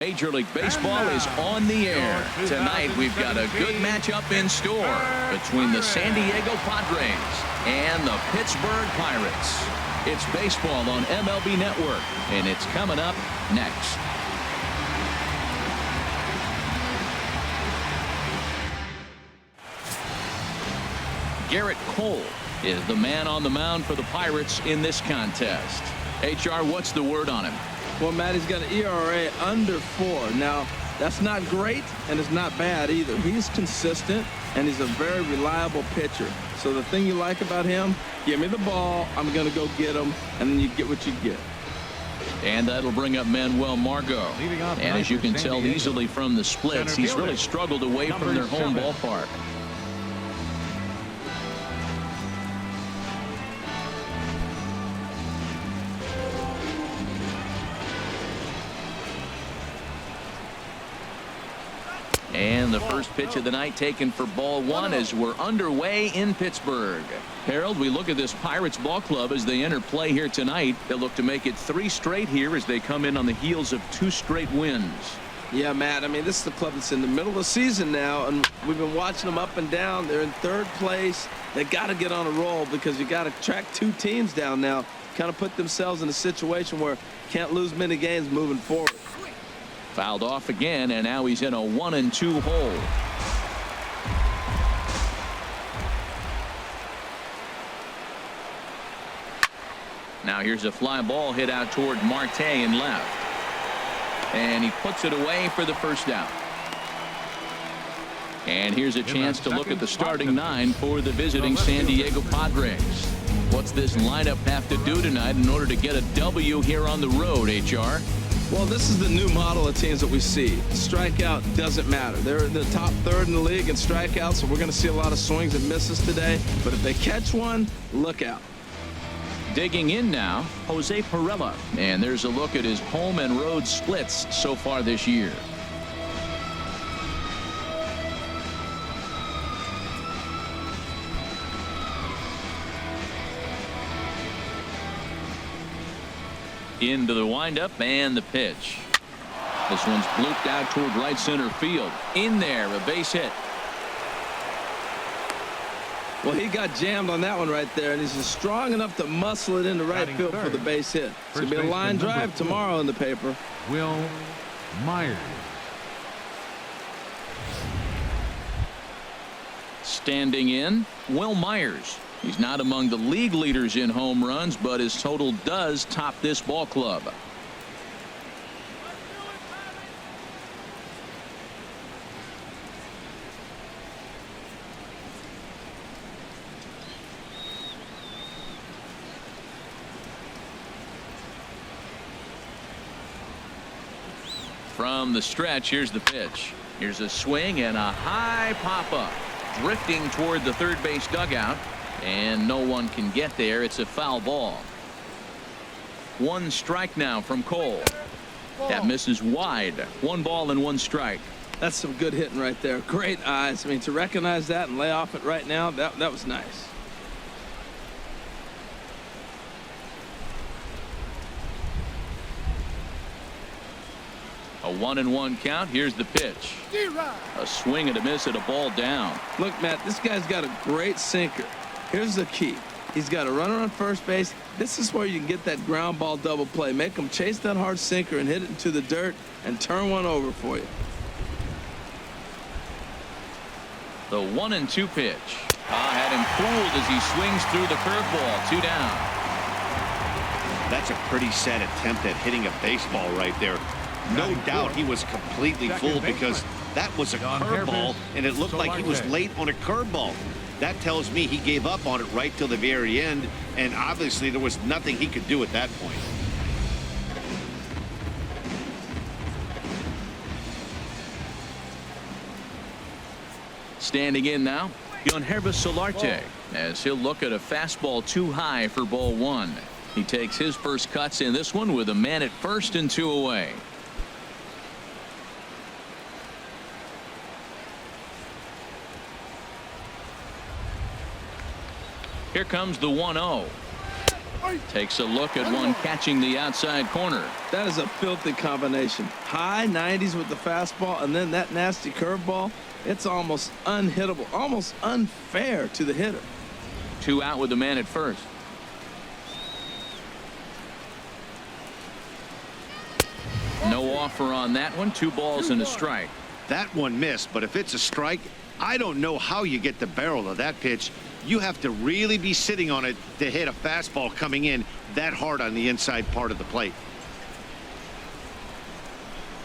Major League Baseball is on the air. Tonight we've got a good matchup in store between the San Diego Padres and the Pittsburgh Pirates. It's baseball on MLB Network, and it's coming up next. Garrett Cole is the man on the mound for the Pirates in this contest. HR, what's the word on him? Well, Matt, he's got an ERA under 4. Now, that's not great, and it's not bad either. He's consistent, and he's a very reliable pitcher. So the thing you like about him, give me the ball, I'm going to go get him, and then you get what you get. And that'll bring up Manuel Margot. And as you can tell easily from the splits, he's really struggled away from their home ballpark. And the first pitch of the night taken for ball 1 as we're underway in Pittsburgh. Harold, we look at this Pirates ball club as they enter play here tonight. They'll look to make it 3 straight here as they come in on the heels of 2 straight wins. Yeah, Matt, I mean, this is the club that's in the middle of the season now, and we've been watching them up and down. They're in 3rd place. They got to get on a roll because you got to track 2 teams down now, kind of put themselves in a situation where can't lose many games moving forward. Fouled off again, and now he's in a 1-2 hole. Now here's a fly ball hit out toward Marte in left. And he puts it away for the first out. And here's a chance to look at the starting 9 for the visiting San Diego Padres. What's this lineup have to do tonight in order to get a W here on the road, HR? Well, this is the new model of teams that we see. Strikeout doesn't matter. They're in the top 3rd in the league in strikeouts, so we're going to see a lot of swings and misses today. But if they catch one, look out. Digging in now, Jose Pirela. And there's a look at his home and road splits so far this year. Into the windup and the pitch. This one's blooped out toward right center field. In there, a base hit. Well, he got jammed on that one right there, and he's strong enough to muscle it into right field for the base hit. It's going to be a line drive tomorrow in the paper. Will Myers. Standing in, Will Myers. He's not among the league leaders in home runs, but his total does top this ball club. From the stretch, here's the pitch. Here's a swing and a high pop-up. Drifting toward the third base dugout. And no one can get there. It's a foul ball. 1 strike now from Cole. That misses wide. 1 ball and 1 strike. That's some good hitting right there. Great eyes. I mean, to recognize that and lay off it right now, that was nice. A 1-1 count. Here's the pitch. A swing and a miss at a ball down. Look, Matt, this guy's got a great sinker. Here's the key. He's got a runner on first base. This is where you can get that ground ball double play. Make him chase that hard sinker and hit it into the dirt and turn one over for you. The 1-2 pitch. Had him fooled as he swings through the curveball. 2 down. That's a pretty sad attempt at hitting a baseball right there. No doubt he was completely fooled because that was a curveball, and it looked like he was late on a curveball. That tells me he gave up on it right till the very end, and obviously there was nothing he could do at that point. Standing in now, Yonhervis Solarte, as he'll look at a fastball too high for ball 1. He takes his first cuts in this one with a man at first and 2 away. Here comes the 1-0. Takes a look at one catching the outside corner. That is a filthy combination. High 90s with the fastball and then that nasty curveball. It's almost unhittable, almost unfair to the hitter. 2 out with the man at first. No offer on that one. 2 balls and a strike. That one missed, but if it's a strike, I don't know how you get the barrel of that pitch. You have to really be sitting on it to hit a fastball coming in that hard on the inside part of the plate.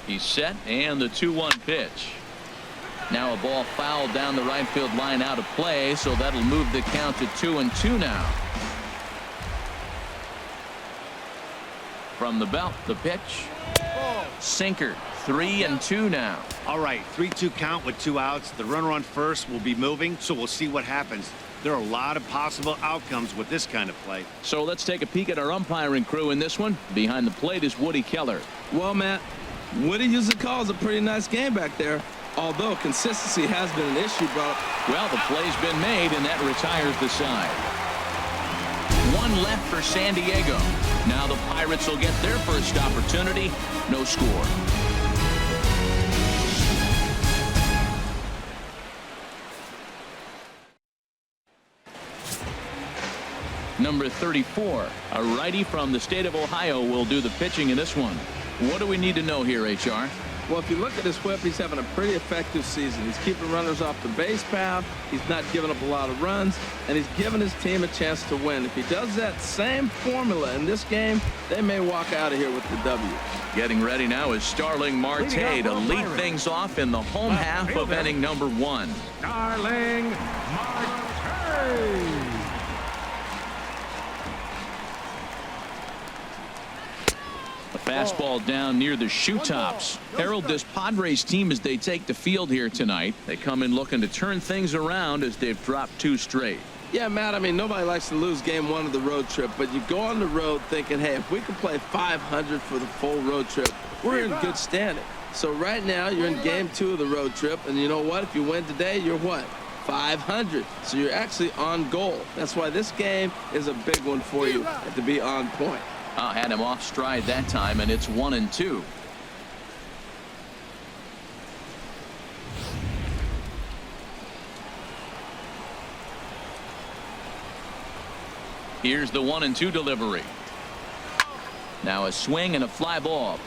He's set, and the 2-1 pitch. Now a ball fouled down the right field line out of play, so that'll move the count to 2-2 now. From the belt, the pitch. Sinker. 3-2 now. All right, 3-2 count with 2 outs. The runner on first will be moving, so we'll see what happens. There are a lot of possible outcomes with this kind of play. So let's take a peek at our umpiring crew in this one. Behind the plate is Woody Keller. Well, Matt, Woody usually calls a pretty nice game back there, although consistency has been an issue brought up. Well, the play's been made, and that retires the side. 1 left for San Diego. Now the Pirates will get their first opportunity. No score. Number 34, a righty from the state of Ohio, will do the pitching in this one. What do we need to know here, HR? Well, if you look at his whip, he's having a pretty effective season. He's keeping runners off the base path. He's not giving up a lot of runs, and he's giving his team a chance to win. If he does that same formula in this game, they may walk out of here with the W. Getting ready now is Starling Marte to lead things off in the home half of inning number 1. Starling Marte. A fastball down near the shoe tops. Harold, this Padres team, as they take the field here tonight, they come in looking to turn things around as they've dropped 2 straight. Yeah, Matt, I mean, nobody likes to lose game 1 of the road trip, but you go on the road thinking, hey, if we can play 500 for the full road trip, we're in good standing. So right now, you're in game 2 of the road trip, and you know what? If you win today, you're what? 500. So you're actually on goal. That's why this game is a big one for you to be on point. Had him off stride that time, and it's 1-2. Here's the 1-2 delivery. Now a swing and a fly ball.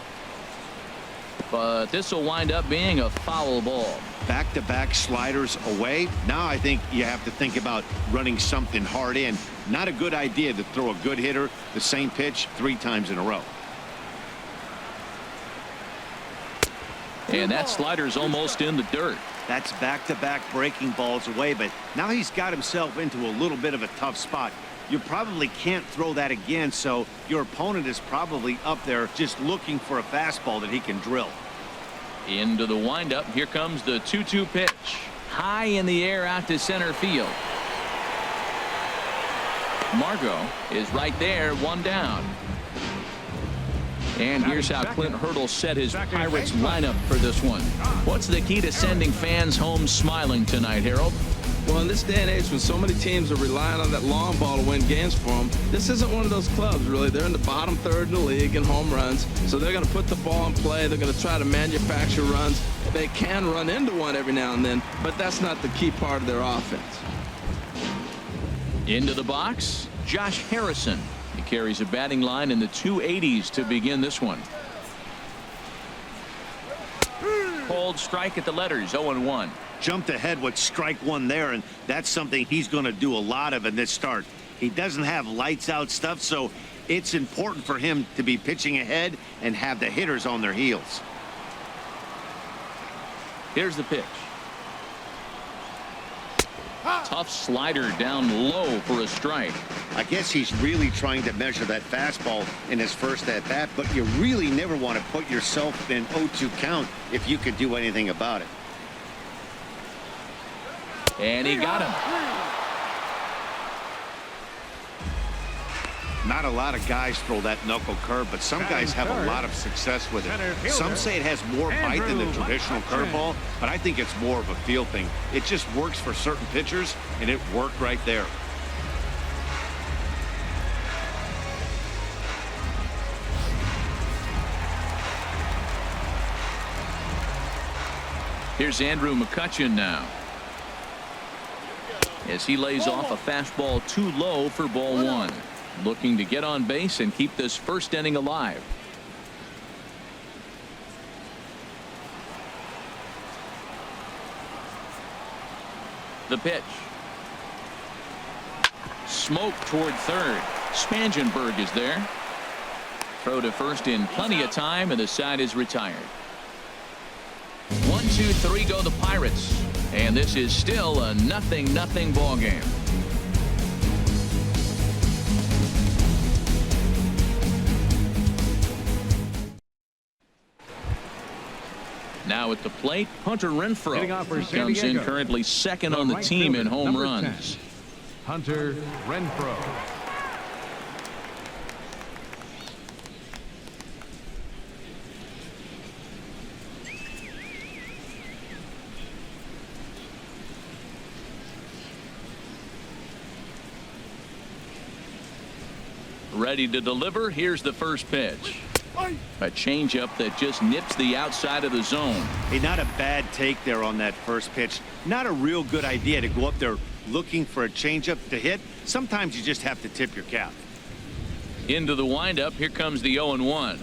But this will wind up being a foul ball. Back-to-back sliders away. Now I think you have to think about running something hard in. Not a good idea to throw a good hitter the same pitch 3 times in a row. And that slider's almost in the dirt. That's back-to-back breaking balls away, but now he's got himself into a little bit of a tough spot. You probably can't throw that again, so your opponent is probably up there just looking for a fastball that he can drill. Into the windup. Here comes the 2-2 pitch. High in the air out to center field. Margot is right there, 1 down. And here's how Clint Hurdle set his Pirates lineup for this one. What's the key to sending fans home smiling tonight, Harold? Well, in this day and age, when so many teams are relying on that long ball to win games for them, this isn't one of those clubs, really. They're in the bottom third in the league in home runs, so they're going to put the ball in play. They're going to try to manufacture runs. They can run into one every now and then, but that's not the key part of their offense. Into the box, Josh Harrison. He carries a batting line in the 280s to begin this one. Cold strike at the letters, 0-1. Jumped ahead with strike 1 there, and that's something he's going to do a lot of in this start. He doesn't have lights out stuff, so it's important for him to be pitching ahead and have the hitters on their heels. Here's the pitch. Tough slider down low for a strike. I guess he's really trying to measure that fastball in his first at bat, but you really never want to put yourself in 0-2 count if you could do anything about it. And he got him. Not a lot of guys throw that knuckle curve, but some guys have a lot of success with it. Some say it has more bite than the traditional curveball, but I think it's more of a feel thing. It just works for certain pitchers, and it worked right there. Here's Andrew McCutchen now, as he lays off a fastball too low for ball one. Looking to get on base and keep this first inning alive. The pitch. Smoke toward third. Spangenberg is there. Throw to first in plenty of time, and the side is retired. 1-2-3 go the Pirates, and this is still a 0-0 ball game. Now at the plate, Hunter Renfroe comes in currently second on the team in home runs. 10, Hunter Renfroe. Ready to deliver. Here's the first pitch. A changeup that just nips the outside of the zone. Hey, not a bad take there on that first pitch. Not a real good idea to go up there looking for a changeup to hit. Sometimes you just have to tip your cap. Into the windup. Here comes the 0-1.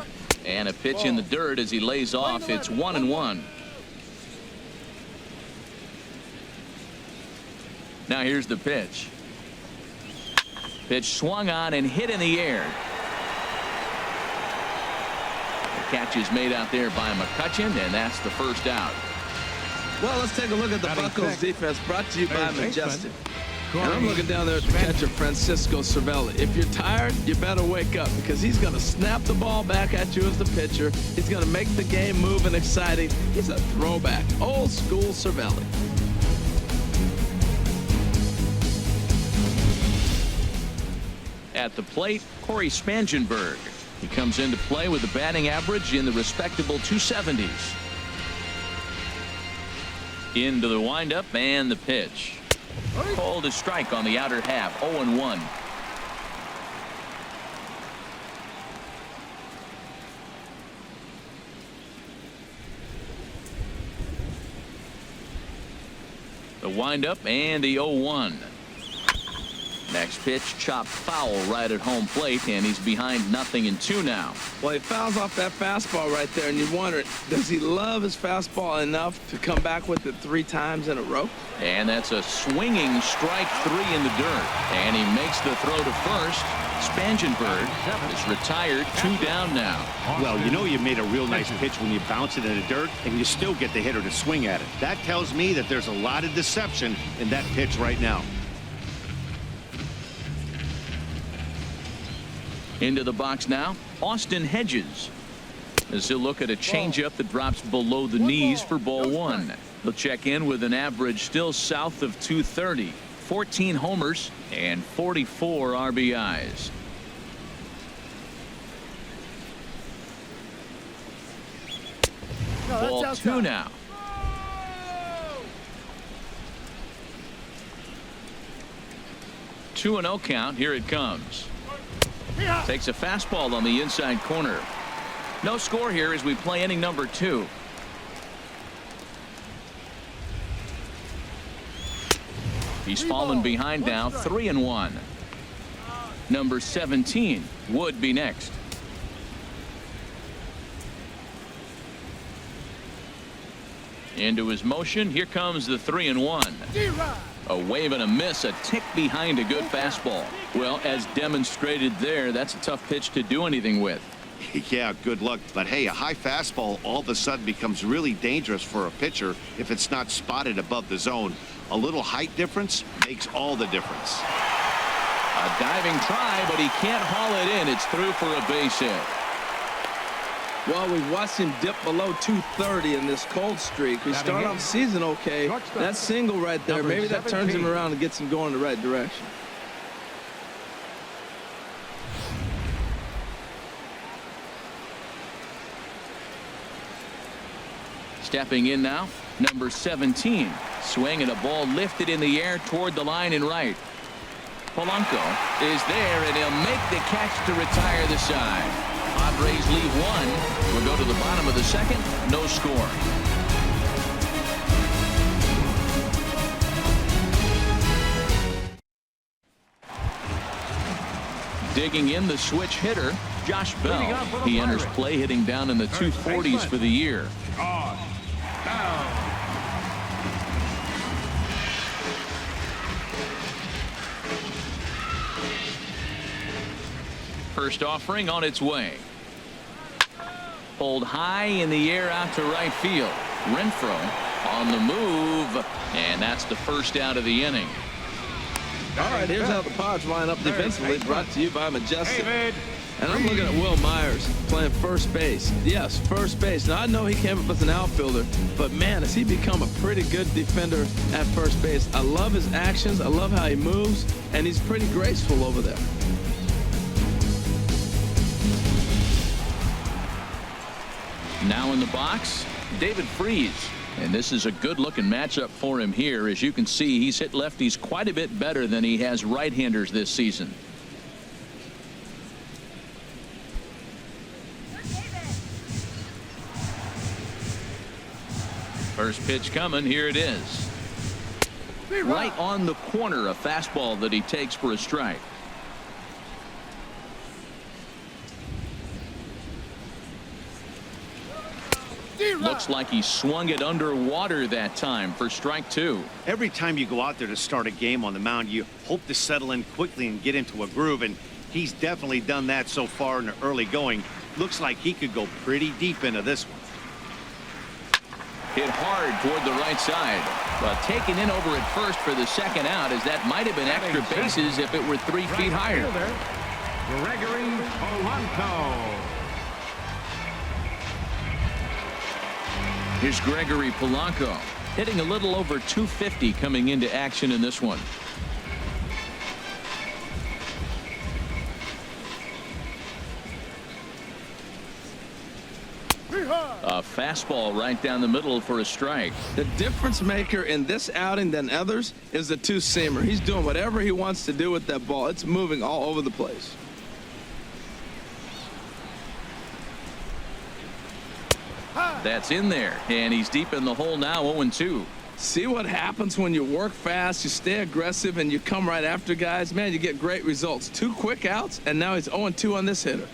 And a pitch in the dirt as he lays off. It's 1-1. Now here's the pitch. Pitch swung on and hit in the air. The catch is made out there by McCutchen, and that's the first out. Well, let's take a look at the Buccos defense, brought to you by Majestic. And I'm looking down there at the catcher, Francisco Cervelli. If you're tired, you better wake up, because he's going to snap the ball back at you as the pitcher. He's going to make the game move and exciting. He's a throwback, old school Cervelli. At the plate, Corey Spangenberg. He comes into play with a batting average in the respectable 270s. Into the windup and the pitch. Called a strike on the outer half. 0-1. The windup and the 0-1. Next pitch chopped foul right at home plate, and he's behind 0-2 now. Well, he fouls off that fastball right there, and you wonder, does he love his fastball enough to come back with it 3 times in a row? And that's a swinging strike 3 in the dirt, and he makes the throw to first. Spangenberg is retired, 2 down now. Well, you know you made a real nice pitch when you bounce it in the dirt and you still get the hitter to swing at it. That tells me that there's a lot of deception in that pitch right now. Into the box now, Austin Hedges, as he'll look at a changeup that drops below the knees for ball 1. He'll check in with an average still south of 230, 14 homers and 44 RBIs. Ball 2 now. Two 2-0 count. Here it comes. Takes a fastball on the inside corner. No score here as we play inning number 2. He's fallen behind now, 3-1. Number 17 would be next. Into his motion. Here comes the 3-1. A wave and a miss, a tick behind a good fastball. Well, as demonstrated there, that's a tough pitch to do anything with. Yeah, good luck. But hey, a high fastball all of a sudden becomes really dangerous for a pitcher if it's not spotted above the zone. A little height difference makes all the difference. A diving try, but he can't haul it in. It's through for a base hit. Well, we've watched him dip below 230 in this cold streak. We start off the season okay. That single right there, maybe that turns him around and gets him going the right direction. Stepping in now, number 17. Swing and a ball lifted in the air toward the line and right. Polanco is there, and he'll make the catch to retire the side. Padres lead 1. We'll go to the bottom of the second. No score. Digging in the switch hitter, Josh Bell. He enters play hitting down in the 240s for the year. First offering on its way. Pulled high in the air out to right field. Renfroe on the move, and that's the first out of the inning. All right, here's how the Padres line up defensively, brought to you by Majestic. And I'm looking at Will Myers playing first base. Yes, first base. Now, I know he came up as an outfielder, but, man, has he become a pretty good defender at first base. I love his actions. I love how he moves, and he's pretty graceful over there. Now in the box, David Freese. And this is a good-looking matchup for him here. As you can see, he's hit lefties quite a bit better than he has right-handers this season. First pitch coming. Here it is. Right on the corner, a fastball that he takes for a strike. Looks like he swung it underwater that time for strike two. Every time you go out there to start a game on the mound, you hope to settle in quickly and get into a groove, and he's definitely done that so far in the early going. Looks like he could go pretty deep into this one. Hit hard toward the right side, but taken in over at first for the second out, as that might have been extra bases if it were 3 feet higher. Gregory Polanco. Here's Gregory Polanco hitting a little over 250 coming into action in this one. A fastball right down the middle for a strike. The difference maker in this outing than others is the two-seamer. He's doing whatever he wants to do with that ball. It's moving all over the place. That's in there, and he's deep in the hole now. 0-2. See what happens when you work fast, you stay aggressive, and you come right after guys. Man, you get great results. 2 quick outs, and now he's 0-2 on this hitter.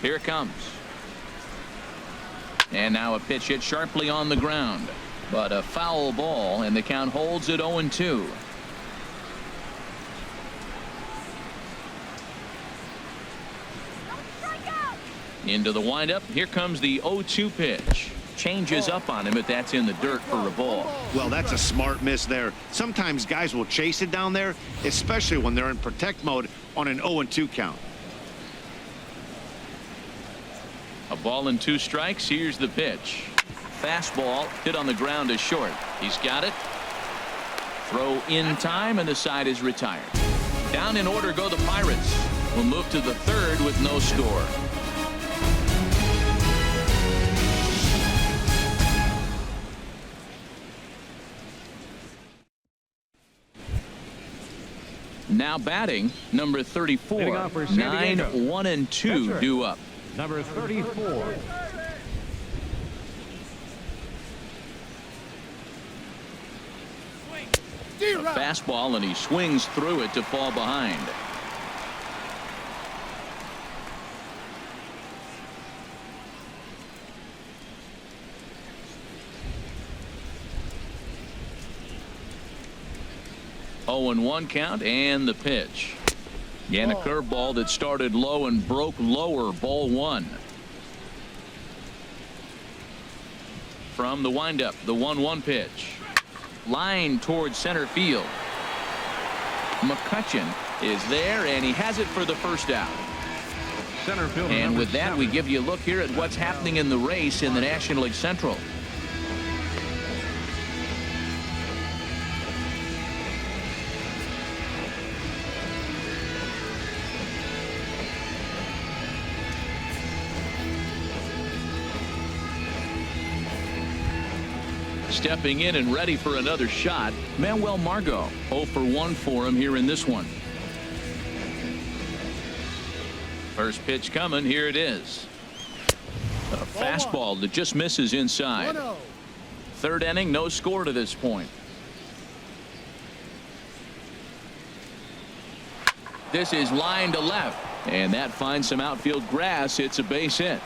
Here it comes. And now a pitch hit sharply on the ground, but a foul ball, and the count holds at 0-2. Into the windup. Here comes the 0-2 pitch. Changes up on him, but that's in the dirt for a ball. Well, that's a smart miss there. Sometimes guys will chase it down there, especially when they're in protect mode on an 0-2 count. A ball and 2 strikes. Here's the pitch. Fastball hit on the ground is short. He's got it. Throw in time, and the side is retired. Down in order go the Pirates. We'll move to the third with no score. Now batting, number 34. 9-1-2 due up. Number 34. A fastball, and he swings through it to fall behind. Oh, and 1 count, and the pitch. And a curveball that started low and broke lower. Ball 1. From the windup, the 1-1 pitch. Line towards center field. McCutcheon is there, and he has it for the first out. Center field. And with that, we give you a look here at what's happening in the race in the National League Central. Stepping in and ready for another shot, Manuel Margot. 0 for 1 for him here in this one. First pitch coming. Here it is. A fastball that just misses inside. Third inning, no score to this point. This is line to left, and that finds some outfield grass. It's a base hit.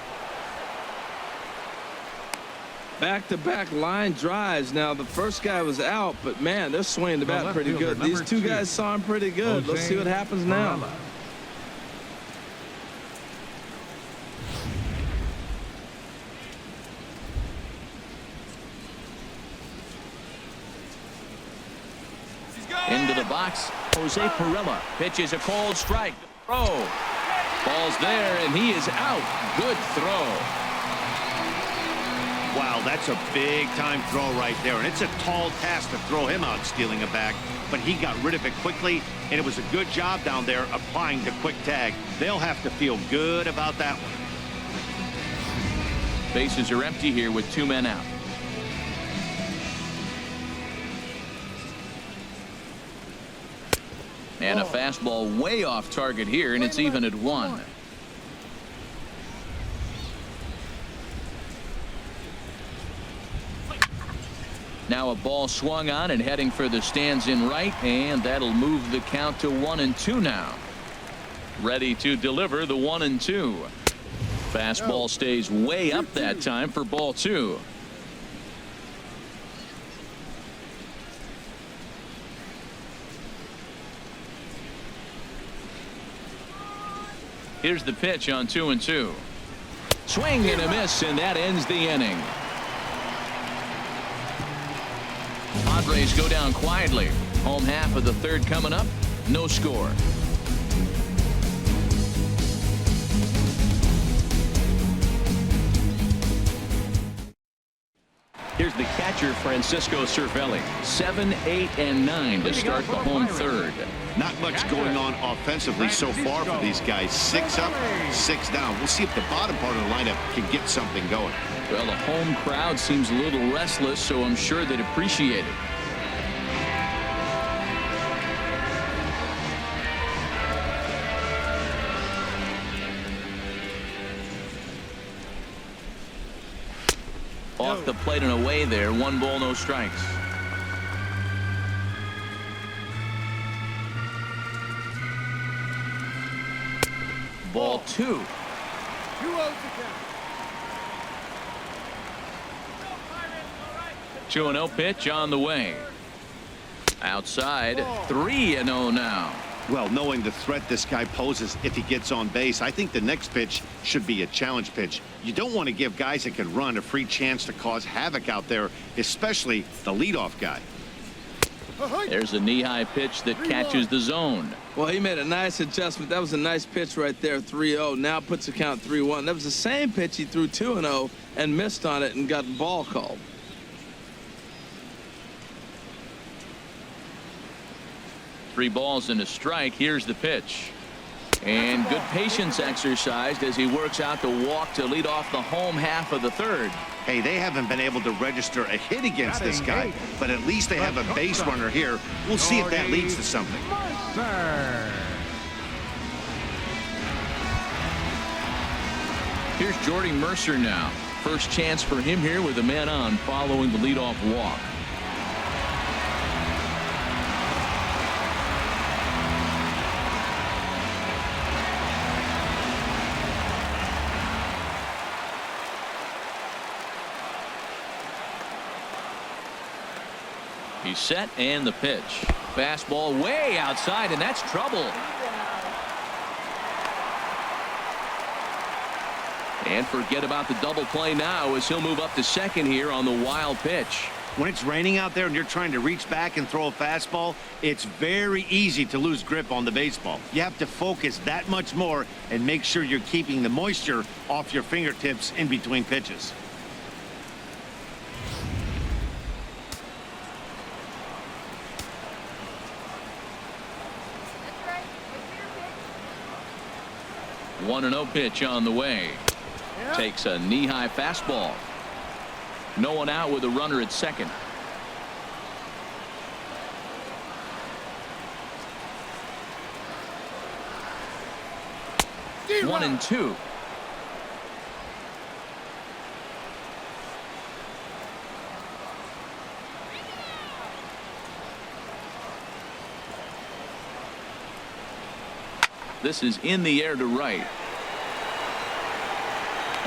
Back-to-back line drives. Now, the first guy was out, but, man, they're swinging the bat pretty good. These two guys saw him pretty good. Let's see what happens now. Into the box, Jose Perella pitches a cold strike. Throw. Ball's there, and he is out. Good throw. Wow, that's a big-time throw right there, and it's a tall task to throw him out stealing a back, but he got rid of it quickly, and it was a good job down there applying the quick tag. They'll have to feel good about that one. Bases are empty here with 2 men out. And a fastball way off target here, and it's even at 1. Now a ball swung on and heading for the stands in right, and that'll move the count to 1-2 now. Ready to deliver the 1-2. Fastball stays way up that time for ball 2. Here's the pitch on 2-2. Swing and a miss, and that ends the inning. Padres go down quietly. Home half of the third coming up. No score. Here's the catcher, Francisco Cervelli. 7, 8, and 9 to start the home third. Not much going on offensively so far for these guys. 6 up, 6 down. We'll see if the bottom part of the lineup can get something going. Well, the home crowd seems a little restless, so I'm sure they'd appreciate it. Off the plate and away there. 1 ball, no strikes. Ball 2. 2-0 pitch on the way. Outside. 3-0 now. Well, knowing the threat this guy poses if he gets on base, I think the next pitch should be a challenge pitch. You don't want to give guys that can run a free chance to cause havoc out there, especially the leadoff guy. There's a knee-high pitch that catches the zone. Well, he made a nice adjustment. That was a nice pitch right there, 3-0. Now puts the count 3-1. That was the same pitch he threw 2-0 and missed on it and got the ball called. Three balls and a strike. Here's the pitch. And good patience exercised as he works out the walk to lead off the home half of the third. Hey, they haven't been able to register a hit against this guy, but at least they have a base runner here. We'll see if that leads to something. Here's Jordy Mercer now. First chance for him here with a man on following the leadoff walk. He's set, and the pitch. Fastball way outside, and that's trouble. And forget about the double play now as he'll move up to second here on the wild pitch. When it's raining out there and you're trying to reach back and throw a fastball, it's very easy to lose grip on the baseball. You have to focus that much more and make sure you're keeping the moisture off your fingertips in between pitches. One 1-0 pitch on the way. Takes a knee-high fastball. No one out with a runner at second. 1-2. This is in the air to right.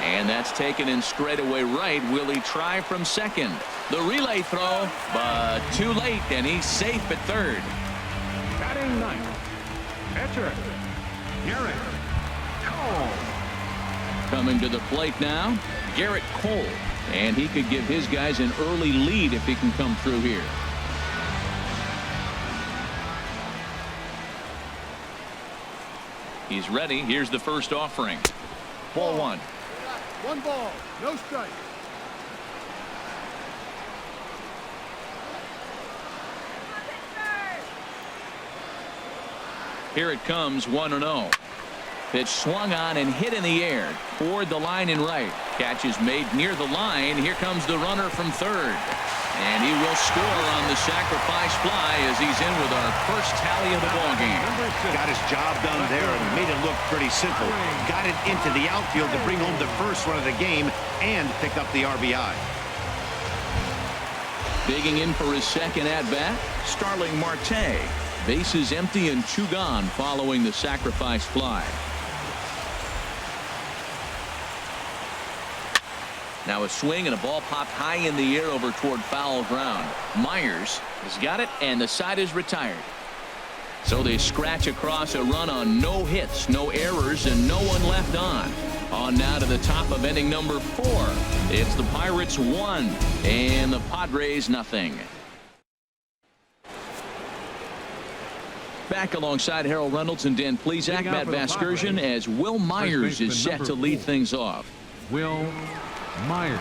And that's taken in straightaway right. Will he try from second? The relay throw, but too late, and he's safe at third. Batting ninth, pitcher, Garrett Cole. Coming to the plate now, Garrett Cole. And he could give his guys an early lead if he can come through here. He's ready. Here's the first offering. Ball one. One ball, no strike. Here it comes, 1-0. Pitch swung on and hit in the air toward the line and right. Catch is made near the line. Here comes the runner from third. And he will score on the sacrifice fly as he's in with our first tally of the ballgame. Got his job done there and made it look pretty simple. Got it into the outfield to bring home the first run of the game and pick up the RBI. Digging in for his second at-bat, Starling Marte. Bases empty and 2 gone following the sacrifice fly. Now a swing and a ball popped high in the air over toward foul ground. Myers has got it, and the side is retired. So they scratch across a run on no hits, no errors, and no one left on. On now to the top of inning number 4. It's the Pirates 1 and the Padres nothing. Back alongside Harold Reynolds and Dan Plesac, Matt Vasgersian, as Will Myers is set to lead things off. Will Myers.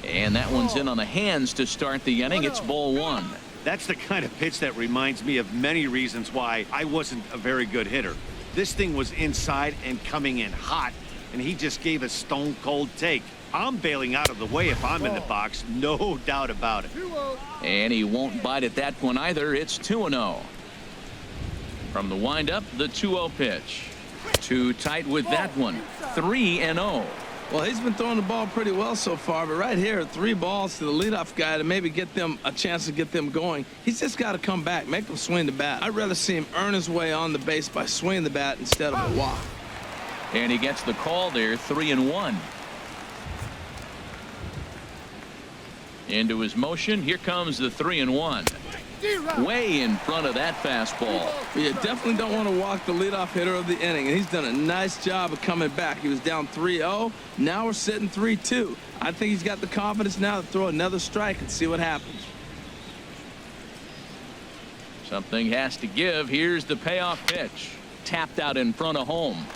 And that one's in on the hands to start the inning. It's ball 1. That's the kind of pitch that reminds me of many reasons why I wasn't a very good hitter. This thing was inside and coming in hot, and he just gave a stone cold take. I'm bailing out of the way if I'm in the box, no doubt about it. And he won't bite at that one either. It's 2-0. From the windup, the 2-0 pitch. Too tight with that one. 3-0. Well, he's been throwing the ball pretty well so far, but right here, 3 balls to the leadoff guy to maybe get them a chance to get them going. He's just got to come back, make them swing the bat. I'd rather see him earn his way on the base by swinging the bat instead of a walk. And he gets the call there, 3-1. Into his motion, here comes the 3-1. Way in front of that fastball. Well, you definitely don't want to walk the leadoff hitter of the inning, and he's done a nice job of coming back. He was down 3-0. Now we're sitting 3-2. I think he's got the confidence now to throw another strike and see what happens. Something has to give. Here's the payoff pitch. Tapped out in front of home.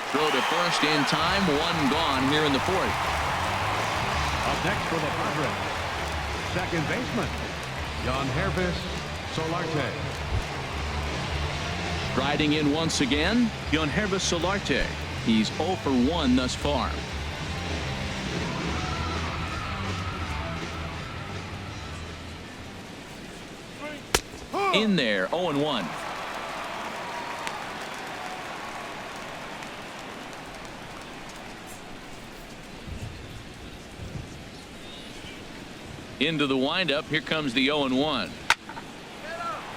Throw to first in time. 1 gone here in the 4th. Up next for the Padres, second baseman, Yangervis Solarte. Striding in once again, Yangervis Solarte. He's 0 for 1 thus far. In there, 0-1. Into the windup. Here comes the 0-1.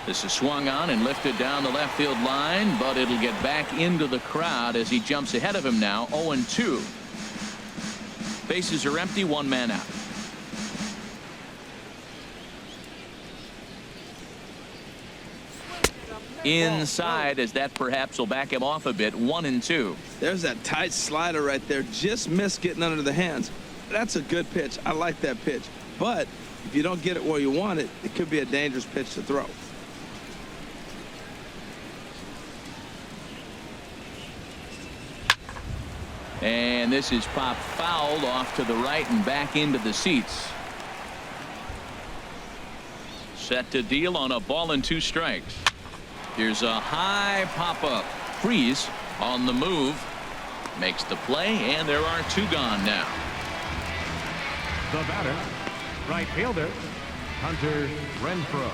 This is swung on and lifted down the left field line, but it'll get back into the crowd as he jumps ahead of him now. 0-2. Bases are empty. 1 man out. Inside, as that perhaps will back him off a bit. 1-2. There's that tight slider right there. Just missed getting under the hands. That's a good pitch. I like that pitch. But if you don't get it where you want it, it could be a dangerous pitch to throw. And this is popped fouled off to the right and back into the seats. Set to deal on a ball and 2 strikes. Here's a high pop-up. Freeze on the move. Makes the play, and there are 2 gone now. The batter, right fielder, Hunter Renfroe.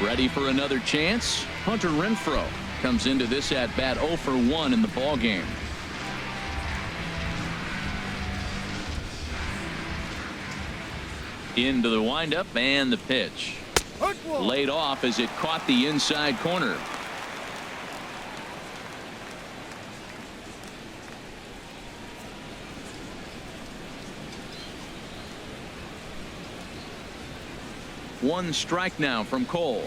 Ready for another chance? Hunter Renfroe comes into this at bat 0 for 1 in the ball game. Into the windup and the pitch. Laid off as it caught the inside corner. One strike now from Cole.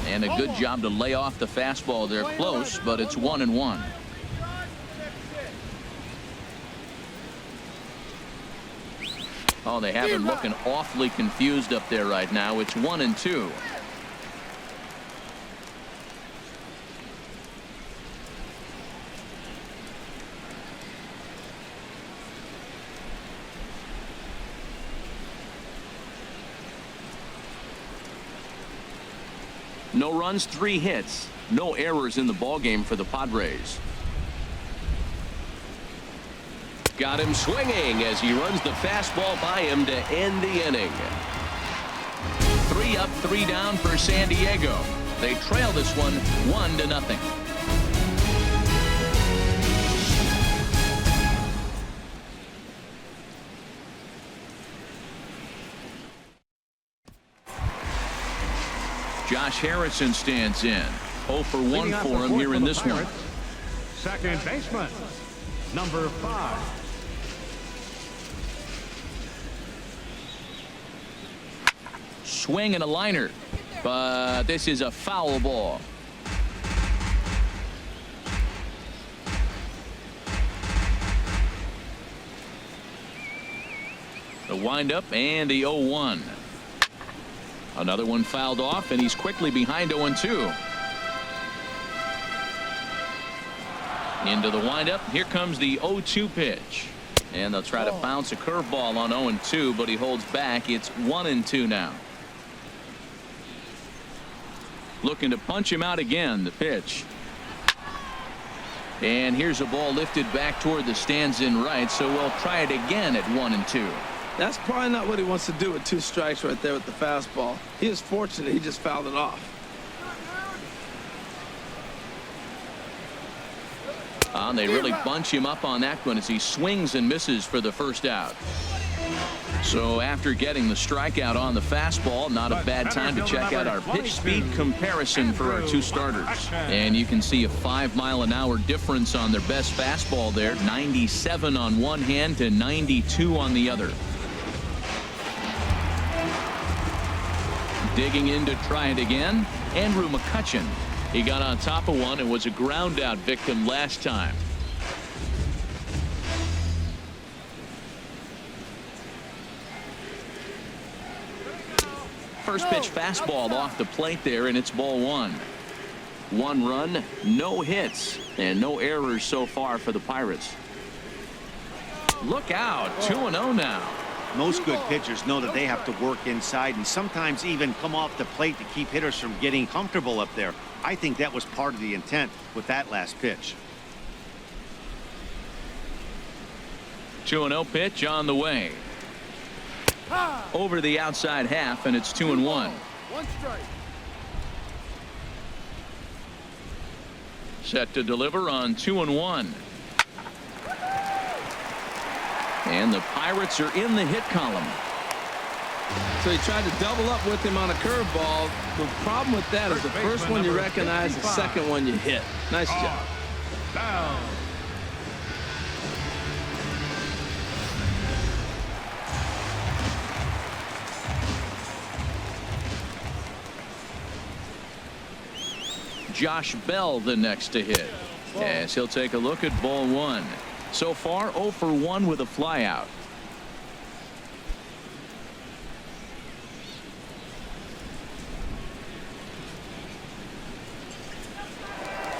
And a good job to lay off the fastball there close, but it's 1-1. Oh, they have him looking awfully confused up there right now. It's 1-2. No runs, 3 hits, no errors in the ballgame for the Padres. Got him swinging as he runs the fastball by him to end the inning. 3 up, 3 down for San Diego. They trail this one 1-0. Josh Harrison stands in. 0 for 1 for him here in this one. Second baseman, number 5. Swing and a liner, but this is a foul ball. The windup and the 0-1. Another one fouled off, and he's quickly behind 0-2. Into the windup. Here comes the 0-2 pitch. And they'll try to bounce a curveball on 0-2, but he holds back. It's 1-2 now. Looking to punch him out again. The pitch. And here's a ball lifted back toward the stands in right, so we'll try it again at 1-2. That's probably not what he wants to do with 2 strikes right there with the fastball. He is fortunate he just fouled it off. They really bunch him up on that one as he swings and misses for the first out. So after getting the strikeout on the fastball, not a bad time to check out our pitch speed comparison for our 2 starters. And you can see a 5-mile-an-hour difference on their best fastball there. 97 on one hand to 92 on the other. Digging in to try it again, Andrew McCutchen. He got on top of one and was a ground out victim last time. First pitch fastball off the plate there, and it's ball 1. 1 run, no hits, and no errors so far for the Pirates. Look out, 2-0 now. Most good pitchers know that they have to work inside and sometimes even come off the plate to keep hitters from getting comfortable up there. I think that was part of the intent with that last pitch. 2-0 pitch on the way. Over the outside half, and it's 2-1. 1 strike. Set to deliver on 2-1. And the Pirates are in the hit column. So he tried to double up with him on a curveball. The problem with that is the first one you recognize, the second one you hit. Nice job. Down. Josh Bell the next to hit. As he'll take a look at ball 1. So far 0 for 1 with a flyout.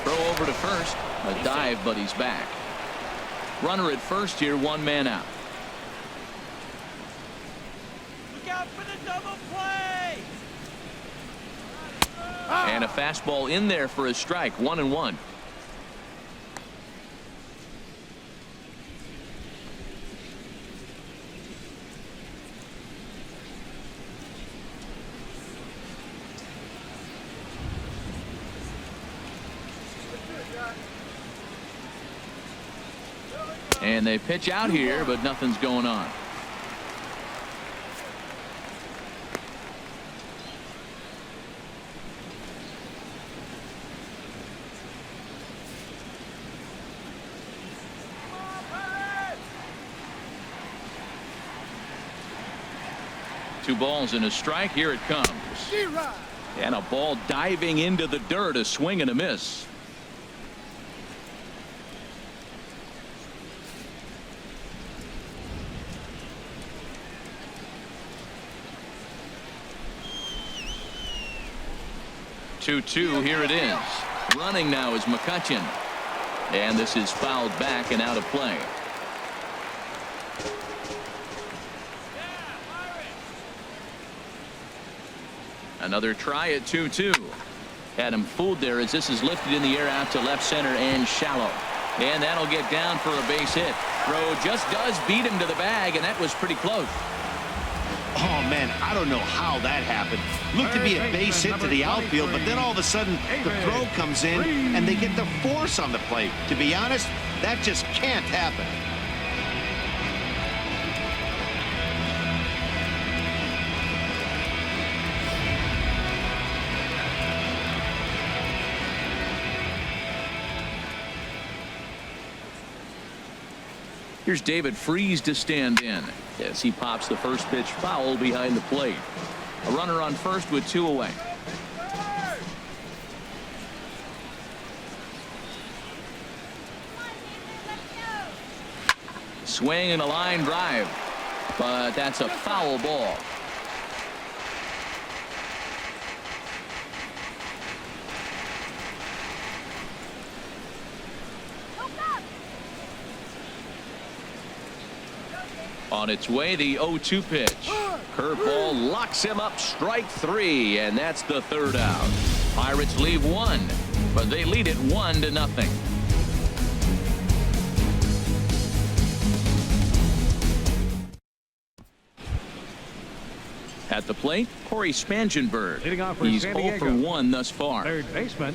Throw over to first. A dive, but he's back. Runner at first here, 1 man out. Look out for the double play. And a fastball in there for a strike. 1-1. And they pitch out here, but nothing's going on. Two balls and a strike. Here it comes. And a ball diving into the dirt. A swing and a miss. Two. Here it is. Running now is McCutcheon. And this is fouled back and out of play. Another try at 2-2. Had him fooled there as this is lifted in the air out to left center and shallow. And that'll get down for a base hit. Throw just does beat him to the bag, and that was pretty close. Oh, man, I don't know how that happened. Looked to be a base hit to the outfield, but then all of a sudden the throw comes in and they get the force on the plate. To be honest, that just can't happen. Here's David Freese to stand in as he pops the first pitch foul behind the plate. A runner on first with 2 away. Swing and a line drive, but that's a foul ball. On its way, the 0-2 pitch. Curveball locks him up, strike 3, and that's the 3rd out. Pirates leave 1, but they lead it 1-0. At the plate, Corey Spangenberg. Hitting off for He's San 0 for Diego. 1 thus far. Third baseman,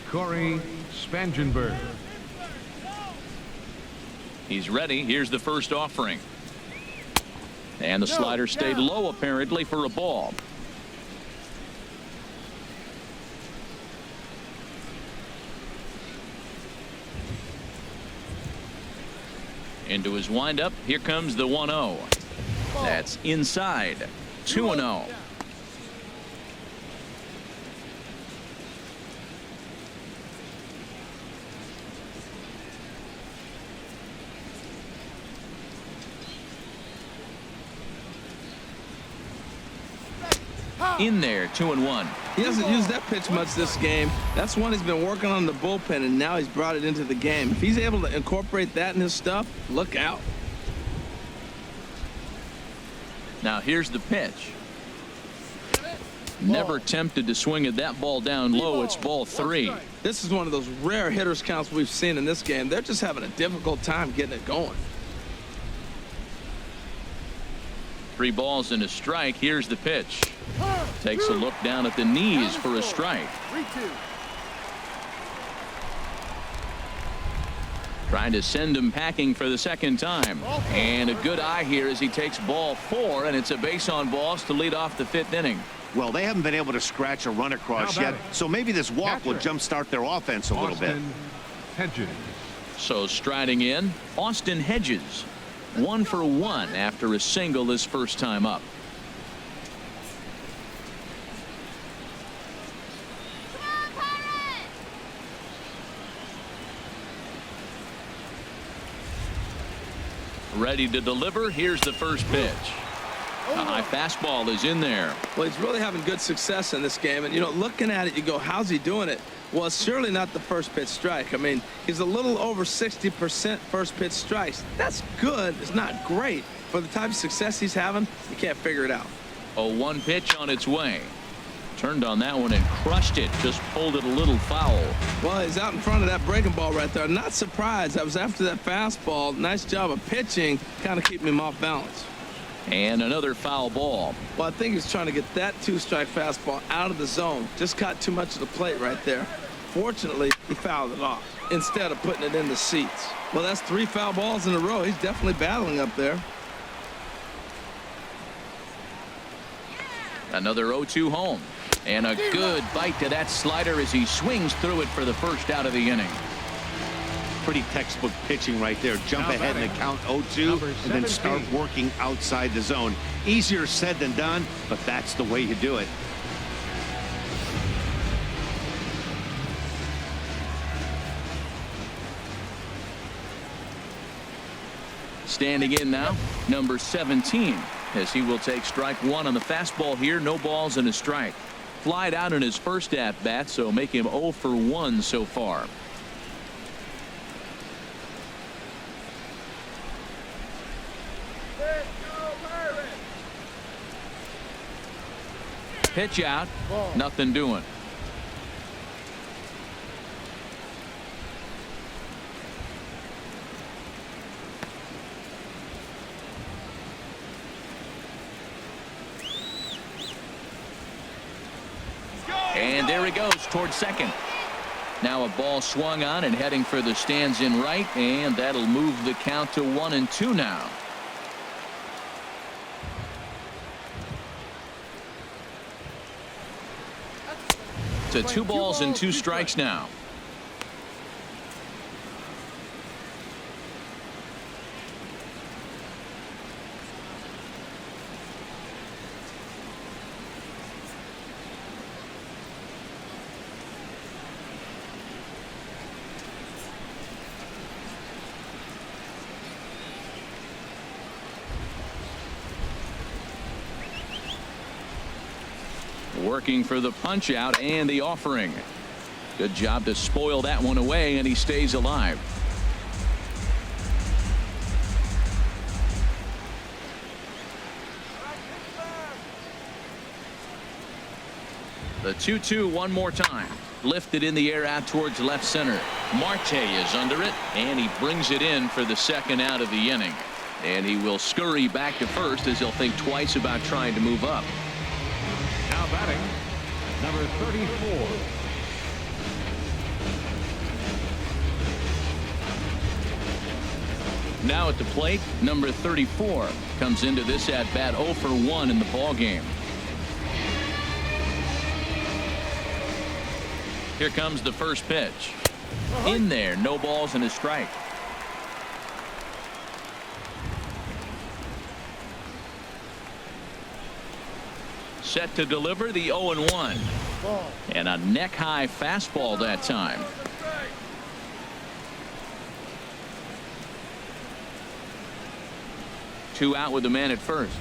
Corey Spangenberg. He's ready. Here's the first offering. And the slider stayed low apparently for a ball. Into his windup. Here comes the 1-0. That's inside. 2-0. In there, 2-1. He hasn't used that pitch much this game. That's one he's been working on the bullpen, and now he's brought it into the game. If he's able to incorporate that in his stuff, look out. Now here's the pitch. Never tempted to swing at that ball down low. It's ball 3. This is one of those rare hitters counts we've seen in this game. They're just having a difficult time getting it going. 3 balls and a strike. Here's the pitch. Takes a look down at the knees for a strike. 3-2. Trying to send him packing for the 2nd time. And a good eye here as he takes ball 4, and it's a base on balls to lead off the 5th inning. Well, they haven't been able to scratch a run across yet, so maybe this walk will jumpstart their offense a little bit. Austin Hedges. So striding in, Austin Hedges. 1 for 1 after a single his first time up. Ready to deliver. Here's the first pitch. A high fastball is in there. Well, he's really having good success in this game. And, you know, looking at it, you go, how's he doing it? Well, it's surely not the first pitch strike. I mean, he's a little over 60% first pitch strikes. That's good. It's not great. For the type of success he's having, you can't figure it out. 0-1 pitch on its way. Turned on that one and crushed it. Just pulled it a little foul. Well, he's out in front of that breaking ball right there. Not surprised. I was after that fastball. Nice job of pitching, kind of keeping him off balance. And another foul ball. Well, I think he's trying to get that 2-strike fastball out of the zone. Just caught too much of the plate right there. Unfortunately, he fouled it off instead of putting it in the seats. Well, that's 3 foul balls in a row. He's definitely battling up there. Another 0-2 home. And a good bite to that slider as he swings through it for the first out of the inning. Pretty textbook pitching right there. Jump ahead in the count 0-2 and then start working outside the zone. Easier said than done, but that's the way you do it. Standing in now, number 17, as he will take strike one on the fastball here. No balls and a strike. Flied out in his first at bat, so make him 0 for 1 so far. Pitch out. Nothing doing. And there he goes towards second. Now a ball swung on and heading for the stands in right, and that'll move the count to 1-2 now. To 2 balls and 2 strikes now. Working for the punch out and the offering. Good job to spoil that one away, and he stays alive. The 2-2 one more time. Lifted in the air out towards left center. Marte is under it, and he brings it in for the second out of the inning. And he will scurry back to first as he'll think twice about trying to move up. Now batting, number 34. Now at the plate, number 34 comes into this at bat 0 for 1 in the ball game. Here comes the first pitch. In there, no balls and a strike. Set to deliver the 0-1. And a neck-high fastball that time. Two out with the man at first.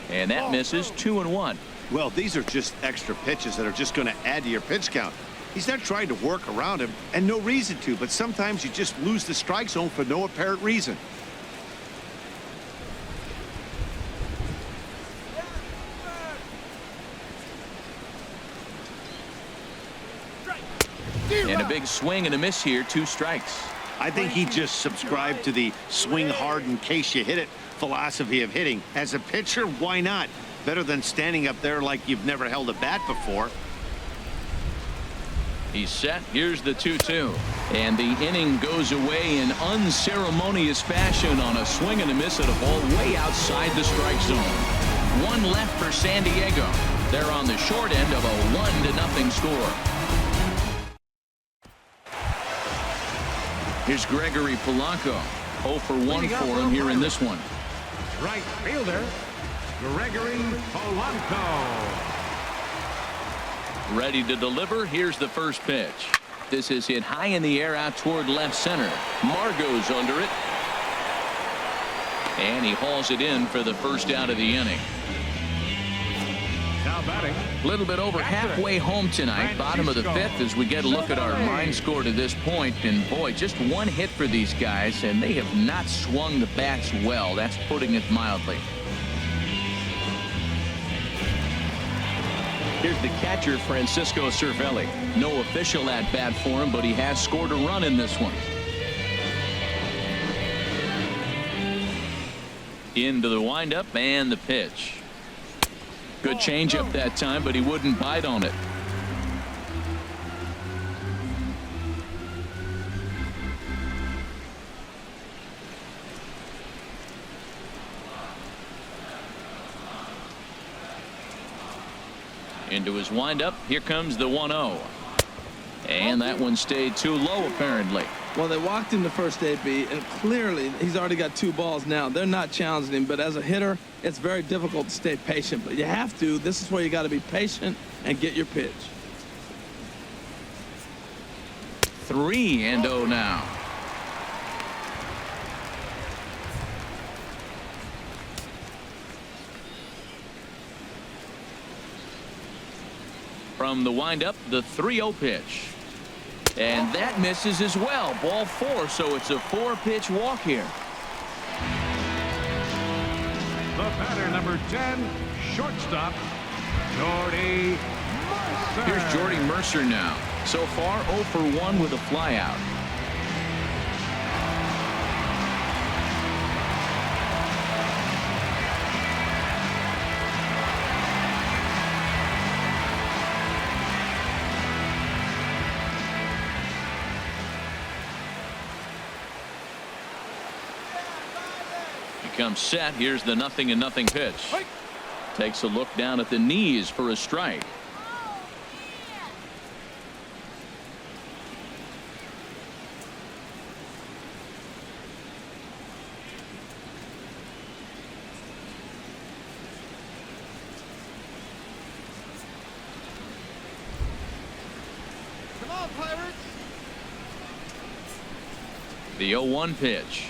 And that misses. 2-1. Well, these are just extra pitches that are just going to add to your pitch count. He's not trying to work around him, and no reason to, but sometimes you just lose the strike zone for no apparent reason. And a big swing and a miss here. 2 strikes. I think he just subscribed to the swing hard in case you hit it philosophy of hitting. As a pitcher, why not? Better than standing up there like you've never held a bat before. He's set. Here's the 2-2. And the inning goes away in unceremonious fashion on a swing and a miss at a ball way outside the strike zone. 1 left for San Diego. They're on the short end of a 1-0 score. Here's Gregory Polanco. 0 for 1 for him here in this one. Right fielder, Gregory Polanco. Ready to deliver. Here's the first pitch. This is hit high in the air out toward left center. Margot's under it. And he hauls it in for the first out of the inning. Now batting, A little bit over halfway home tonight, bottom of the 5th, as we get a look at our line score to this point. And boy, just 1 hit for these guys, and they have not swung the bats well. That's putting it mildly. Here's the catcher, Francisco Cervelli. No official at bat for him, but he has scored a run in this one. Into the windup and the pitch. Good changeup that time, but he wouldn't bite on it. Into his windup. Here comes the 1-0. And that one stayed too low, apparently. Well, they walked him the first AB, and clearly he's already got 2 balls now. They're not challenging him, but as a hitter, it's very difficult to stay patient. But you have to. This is where you got to be patient and get your pitch. 3-0 now. From the windup, the 3-0 pitch. And that misses as well. Ball 4, so it's a 4-pitch walk here. The batter, number 10, shortstop, Jordy Mercer. Here's Jordy Mercer now. So far, 0 for 1 with a flyout. Comes set. Here's the 0-0 pitch. Takes a look down at the knees for a strike. Come on, Pirates. The 0-1 pitch.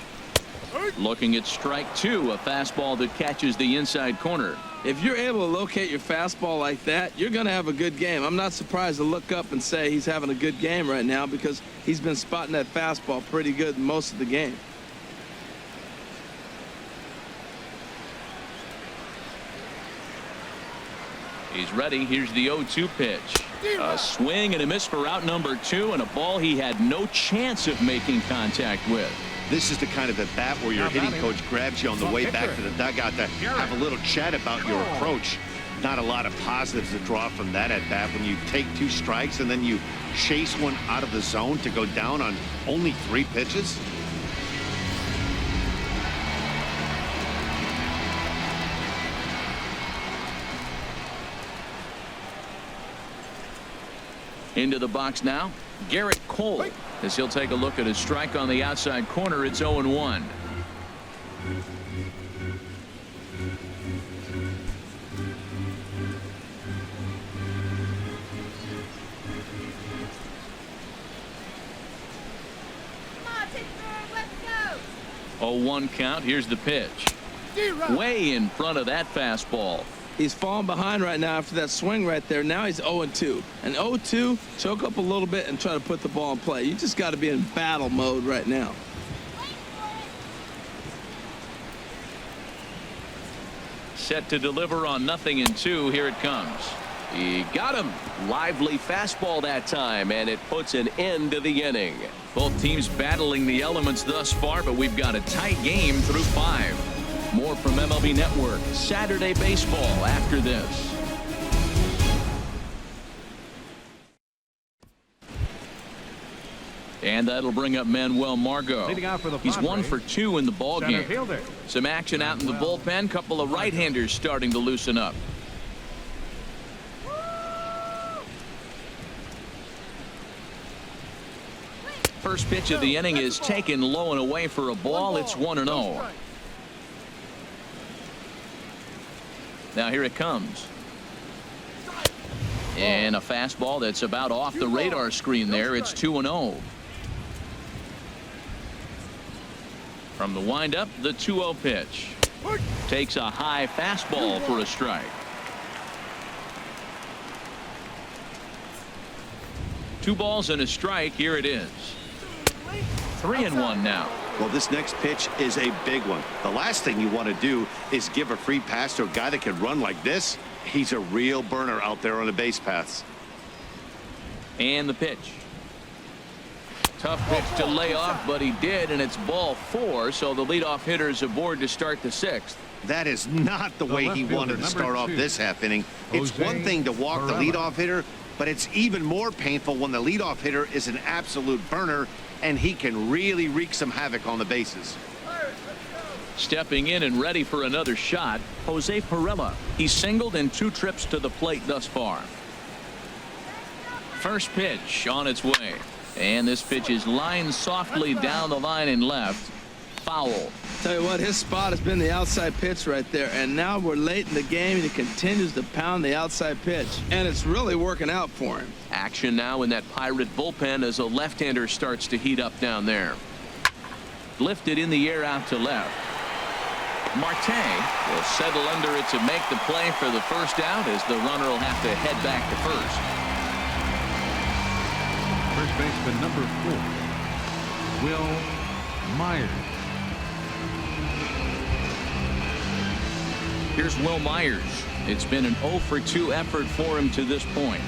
Looking at strike 2, a fastball that catches the inside corner. If you're able to locate your fastball like that, you're going to have a good game. I'm not surprised to look up and say he's having a good game right now because he's been spotting that fastball pretty good most of the game. He's ready. Here's the 0-2 pitch. A swing and a miss for out number 2, and a ball he had no chance of making contact with. This is the kind of at bat where your hitting coach grabs you on the way back to the dugout to have a little chat about your approach. Not a lot of positives to draw from that at bat when you take 2 strikes and then you chase one out of the zone to go down on only 3 pitches. Into the box now, Garrett Cole, as he'll take a look at his strike on the outside corner. It's 0-1. Come on, Pittsburgh, let's go. 0-1 count. Here's the pitch. Way in front of that fastball. He's falling behind right now after that swing right there. Now he's 0-2. And 0-2, choke up a little bit and try to put the ball in play. You just got to be in battle mode right now. Set to deliver on 0-2. Here it comes. He got him. Lively fastball that time, and it puts an end to the inning. Both teams battling the elements thus far, but we've got a tight game through 5. More from MLB Network Saturday Baseball after this. And that'll bring up Manuel Margot. He's 1 for 2 in the ball game. Some action out in the bullpen. Couple of right-handers starting to loosen up. First pitch of the inning is taken low and away for a ball. It's 1-0. Now here it comes. And a fastball that's about off the radar screen there. It's 2-0. From the windup, the 2-0 pitch. Takes a high fastball for a strike. 2 balls and a strike. Here it is. 3-1 now. Well, this next pitch is a big one. The last thing you want to do is give a free pass to a guy that can run like this. He's a real burner out there on the base paths. And the pitch. Tough pitch to lay off, but he did, and it's ball 4, so the leadoff hitter is aboard to start the 6th. That is not the way he wanted to start off this half inning. It's one thing to walk the leadoff hitter, but it's even more painful when the leadoff hitter is an absolute burner, and he can really wreak some havoc on the bases. Stepping in and ready for another shot, Jose Pirela. He's singled in 2 trips to the plate thus far. First pitch on its way. And this pitch is lined softly down the line and left. Foul. Tell you what, his spot has been the outside pitch right there, and now we're late in the game and he continues to pound the outside pitch, and it's really working out for him. Action now in that Pirate bullpen as a left-hander starts to heat up down there. Lifted in the air out to left. Marte will settle under it to make the play for the first out as the runner will have to head back to first. First baseman number 4, Will Myers. Here's Will Myers. It's been an 0 for 2 effort for him to this point.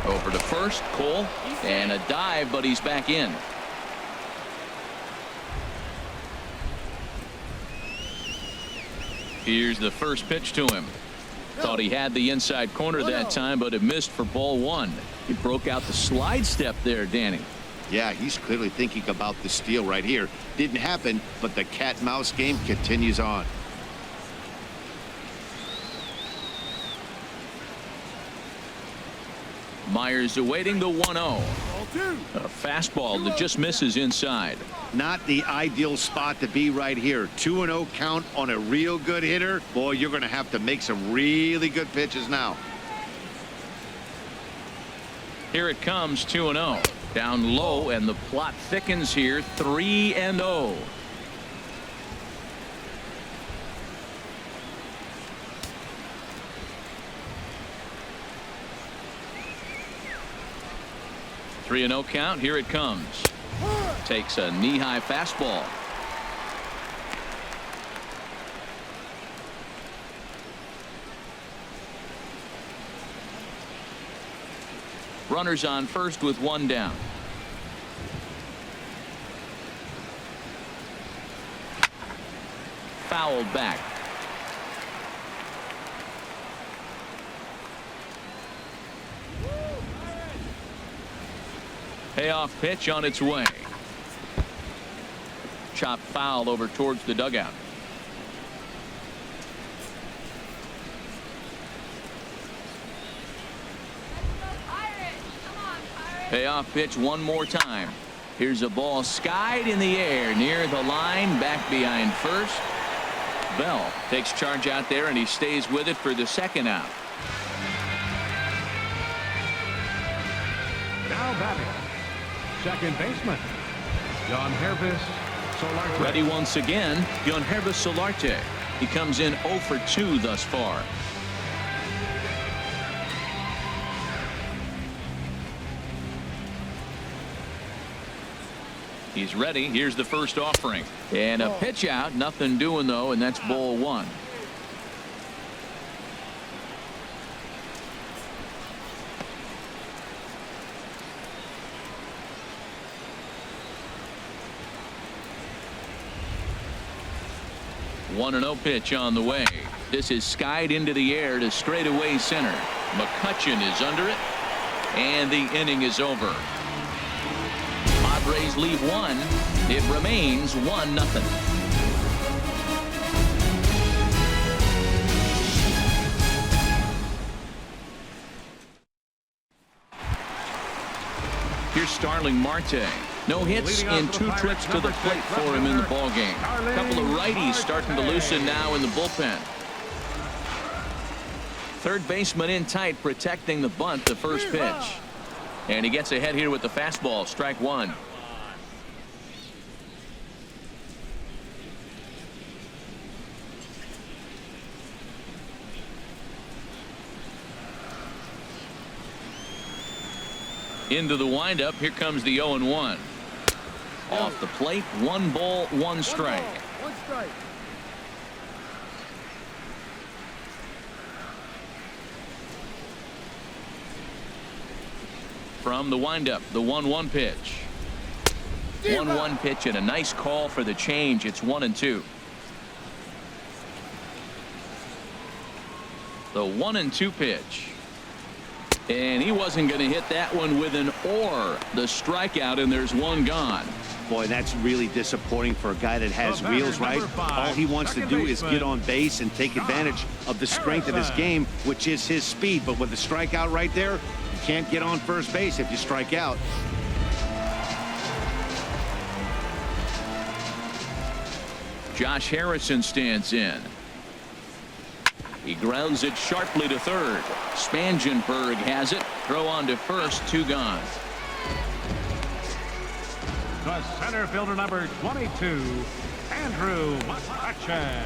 Over to first, Cole, and a dive, but he's back in. Here's the first pitch to him. Thought he had the inside corner that time, but it missed for ball 1. He broke out the slide step there, Danny. Yeah, he's clearly thinking about the steal right here. Didn't happen, but the cat-mouse game continues on. Myers awaiting the 1-0. A fastball that just misses inside. Not the ideal spot to be right here. 2-0 count on a real good hitter. Boy, you're going to have to make some really good pitches now. Here it comes, 2-0. Down low, and the plot thickens here, 3-0. Three and 0 count. Here it comes. Takes a knee-high fastball. Runners on first with 1 down. Fouled back. Payoff pitch on its way. Chopped foul over towards the dugout. Payoff pitch one more time. Here's a ball skied in the air near the line, back behind first. Bell takes charge out there, and he stays with it for the second out. Now batting, second baseman, Yangervis Solarte. Ready once again, Yangervis Solarte. He comes in 0 for 2 thus far. He's ready. Here's the first offering. And a pitch out. Nothing doing, though, and that's ball 1. One and 0 pitch on the way. This is skied into the air to straightaway center. McCutchen is under it, and the inning is over. Padres lead 1. It remains 1-0. Here's Starling Marte. No hits in 2 trips to the plate for him in the ballgame. A couple of righties starting to loosen now in the bullpen. Third baseman in tight, protecting the bunt, the first pitch. And he gets ahead here with the fastball, strike 1. Into the windup. Here comes the 0-1. Off the plate. 1 ball, 1 strike. 1 strike. From the windup, the 1-1 pitch. 1-1 pitch and a nice call for the change. It's 1-2. The 1-2 pitch. And he wasn't going to hit that one with an or. The strikeout, and there's 1 gone. Boy, that's really disappointing for a guy that has wheels, right? All he wants to do is get on base and take advantage of the strength of his game, which is his speed. But with the strikeout right there, you can't get on first base if you strike out. Josh Harrison stands in. He grounds it sharply to third. Spangenberg has it. Throw on to first. 2 gone. The center fielder, number 22, Andrew McCutchen.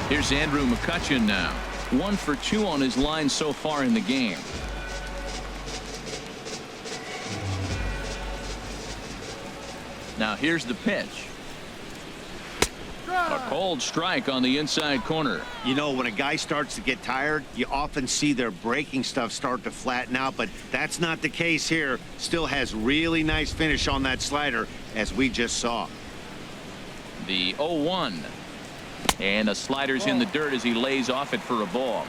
Here's Andrew McCutchen now. 1 for 2 on his line so far in the game. Now here's the pitch. A cold strike on the inside corner. You know, when a guy starts to get tired, you often see their breaking stuff start to flatten out, but that's not the case here. Still has really nice finish on that slider, as we just saw. The 0-1. And the slider's in the dirt as he lays off it for a ball.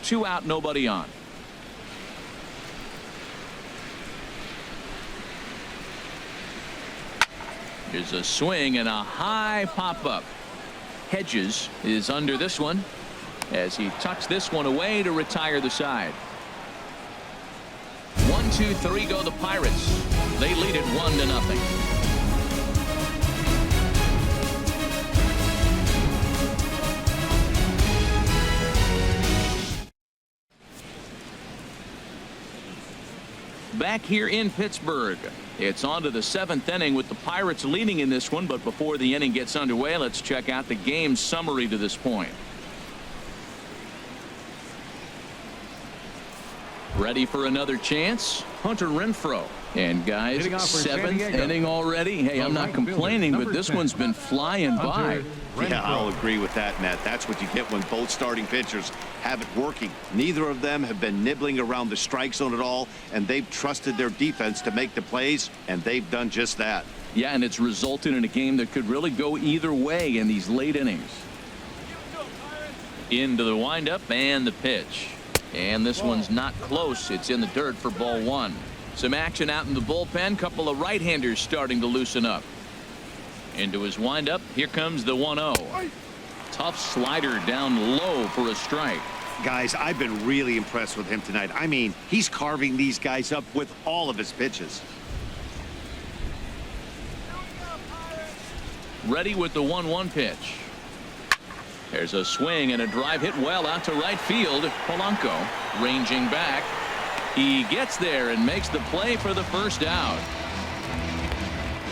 2 out, nobody on. There's a swing and a high pop-up. Hedges is under this one as he tucks this one away to retire the side. 1, 2, 3 go the Pirates. They lead it 1-0. Back here in Pittsburgh, it's on to the 7th inning with the Pirates leading in this one. But before the inning gets underway, let's check out the game summary to this point. Ready for another chance? Hunter Renfroe. And guys, 7th inning already. Hey, I'm not complaining, but this one's been flying by. Yeah, I'll agree with that, Matt. That's what you get when both starting pitchers have it working. Neither of them have been nibbling around the strike zone at all, and they've trusted their defense to make the plays, and they've done just that. Yeah, and it's resulted in a game that could really go either way in these late innings. Into the windup and the pitch. And this one's not close. It's in the dirt for ball 1. Some action out in the bullpen. Couple of right-handers starting to loosen up. Into his windup. Here comes the 1-0. Tough slider down low for a strike. Guys, I've been really impressed with him tonight. I mean, he's carving these guys up with all of his pitches. Ready with the 1-1 pitch. There's a swing and a drive hit well out to right field. Polanco ranging back. He gets there and makes the play for the first out.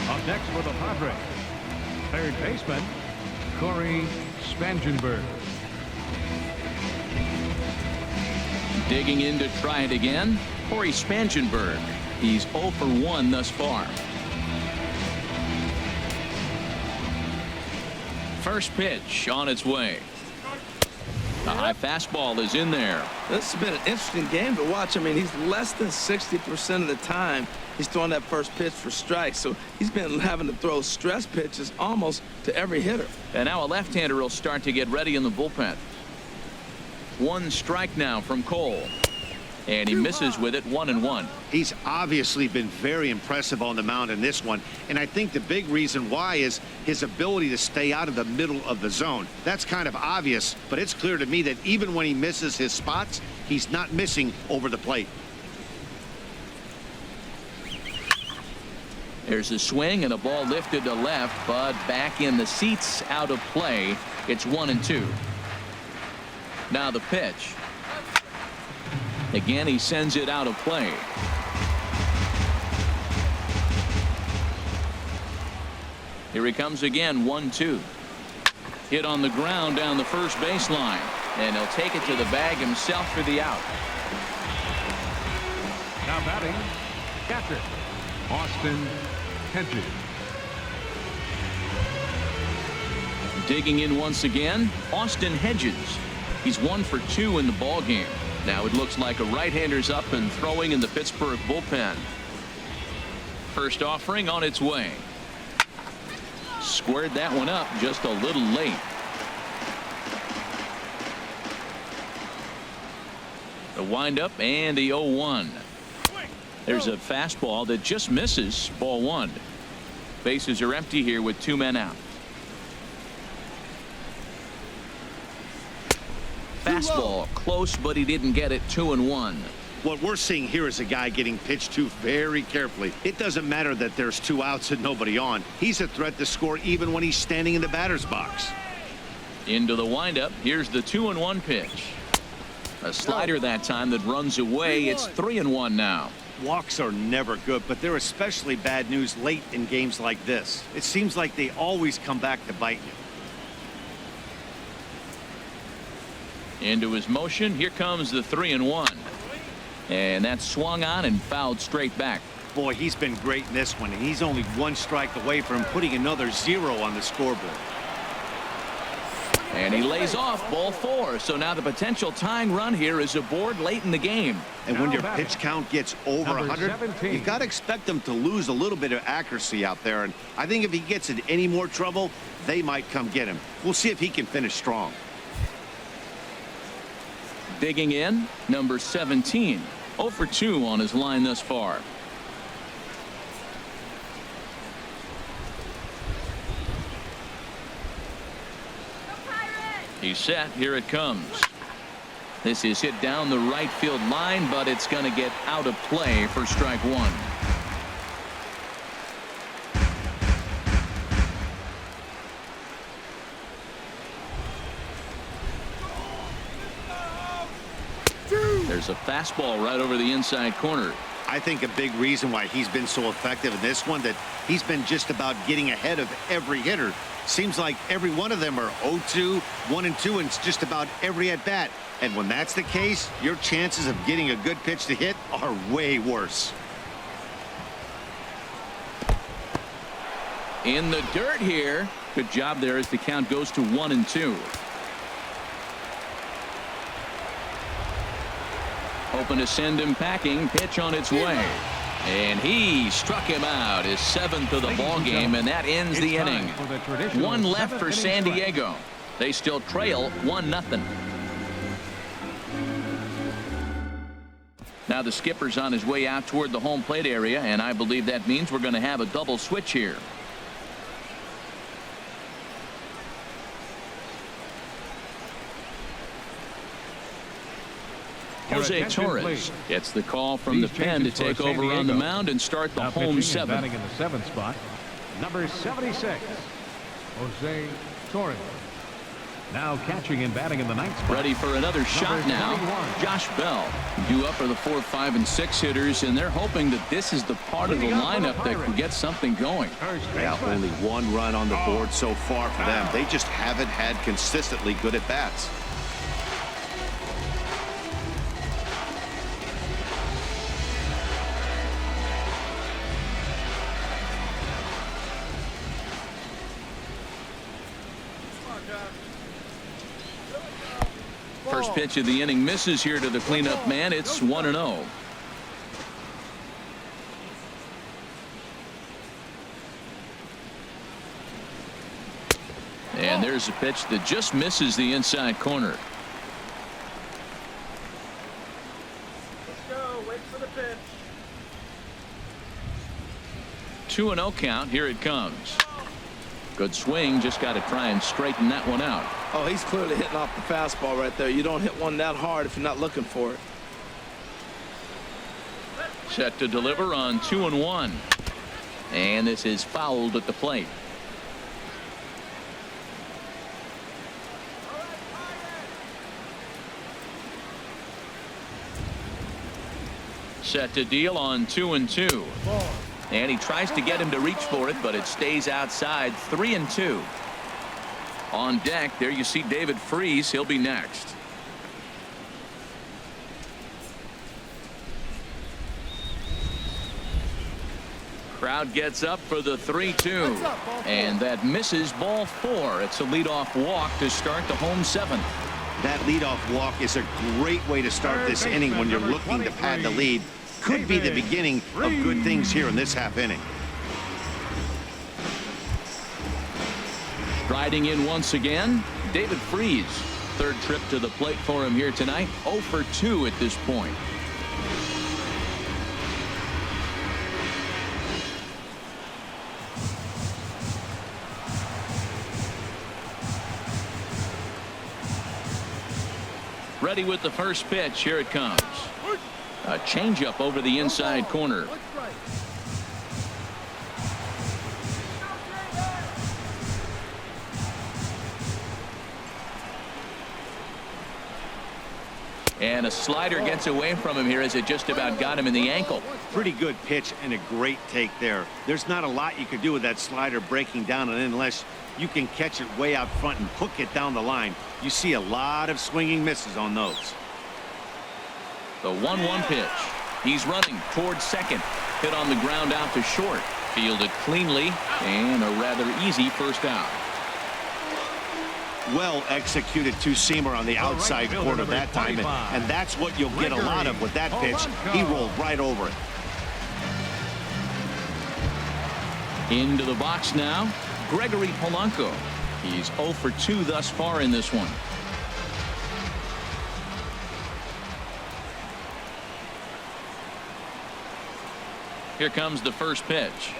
Up next for the Padres, third baseman, Corey Spangenberg. Digging in to try it again, Corey Spangenberg. He's 0 for 1 thus far. First pitch on its way. The high fastball is in there. This has been an interesting game to watch. I mean, he's less than 60% of the time he's throwing that first pitch for strikes. So he's been having to throw stress pitches almost to every hitter. And now a left-hander will start to get ready in the bullpen. 1 strike now from Cole. And he misses with it. 1-1. He's obviously been very impressive on the mound in this one, and I think the big reason why is his ability to stay out of the middle of the zone. That's kind of obvious, but it's clear to me that even when he misses his spots, he's not missing over the plate. There's a swing and a ball lifted to left, but back in the seats, out of play. It's 1-2. Now the pitch. Again, he sends it out of play. Here he comes again. 1-2. Hit on the ground down the first baseline, and he'll take it to the bag himself for the out. Now batting, catcher, Austin Hedges. Digging in once again, Austin Hedges. He's 1 for 2 in the ball game. Now it looks like a right-hander's up and throwing in the Pittsburgh bullpen. First offering on its way. Squared that one up just a little late. The windup and the 0-1. There's a fastball that just misses, ball 1. Bases are empty here with 2 men out. Fastball close, but he didn't get it. 2-1. What we're seeing here is a guy getting pitched to very carefully. It doesn't matter that there's 2 outs and nobody on. He's a threat to score even when he's standing in the batter's box. Into the windup. Here's the 2-1 pitch. A slider that time that runs away. It's 3-1 now. Walks are never good, but they're especially bad news late in games like this. It seems like they always come back to bite you. Into his motion. Here comes the 3-1. And that's swung on and fouled straight back. Boy, he's been great in this one, and he's only 1 strike away from putting another 0 on the scoreboard. And he lays off ball 4. So now the potential tying run here is aboard late in the game. And when your pitch count gets over Number 100, 17. you got to expect them to lose a little bit of accuracy out there. And I think if he gets in any more trouble, they might come get him. We'll see if he can finish strong. Digging in, number 17. 0 for 2 on his line thus far. Go Pirates! He's set. Here it comes. This is hit down the right field line, but it's going to get out of play for strike 1. There's a fastball right over the inside corner. I think a big reason why he's been so effective in this one, that he's been just about getting ahead of every hitter. Seems like every one of them are 0-2, 1-2, and it's just about every at bat. And when that's the case, your chances of getting a good pitch to hit are way worse. In the dirt here. Good job there as the count goes to 1-2. Hoping to send him packing. Pitch on its way. And he struck him out. His 7th of the ball game, and that ends the inning. 1 left for San Diego. They still trail 1-0. Now the skipper's on his way out toward the home plate area, and I believe that means we're going to have a double switch here. Jose Torres gets the call from the pen to take over on the mound and start the home 7th. Batting in the 7th spot, number 76, Jose Torres. Now catching and batting in the 9th spot. Ready for another shot now. 21. Josh Bell due up for the 4, 5, and 6 hitters, and they're hoping that this is the part of the lineup that can get something going. Yeah, only 1 run on the board so far for them. They just haven't had consistently good at bats. First pitch of the inning misses here to the cleanup man. It's 1-0. And there's a pitch that just misses the inside corner. Let's go. Wait for the pitch. 2-0 count. Here it comes. Good swing. Just got to try and straighten that one out. Oh, he's clearly hitting off the fastball right there. You don't hit one that hard if you're not looking for it. Set to deliver on 2-1. And this is fouled at the plate. Set to deal on 2-2. And he tries to get him to reach for it, but it stays outside. 3-2. On deck, there you see David Freese. He'll be next. Crowd gets up for the 3-2. And that misses ball 4. It's a leadoff walk to start the home 7th. That leadoff walk is a great way to start this inning when you're looking to pad the lead. Could be the beginning of good things here in this half inning. Striding in once again, David Freese. Third trip to the plate for him here tonight. 0 for 2 at this point. Ready with the first pitch. Here it comes. A changeup over the inside corner. And a slider gets away from him here as it just about got him in the ankle. Pretty good pitch and a great take there. There's not a lot you could do with that slider breaking down and unless you can catch it way out front and hook it down the line. You see a lot of swinging misses on those. The 1-1 pitch. He's running towards second. Hit on the ground out to short. Fielded cleanly and a rather easy first out. Well executed two-seamer on the outside corner that time, and that's what you'll get a lot of with that pitch. He rolled right over it. Into the box now, Gregory Polanco. He's 0 for 2 thus far in this one. Here comes the first pitch.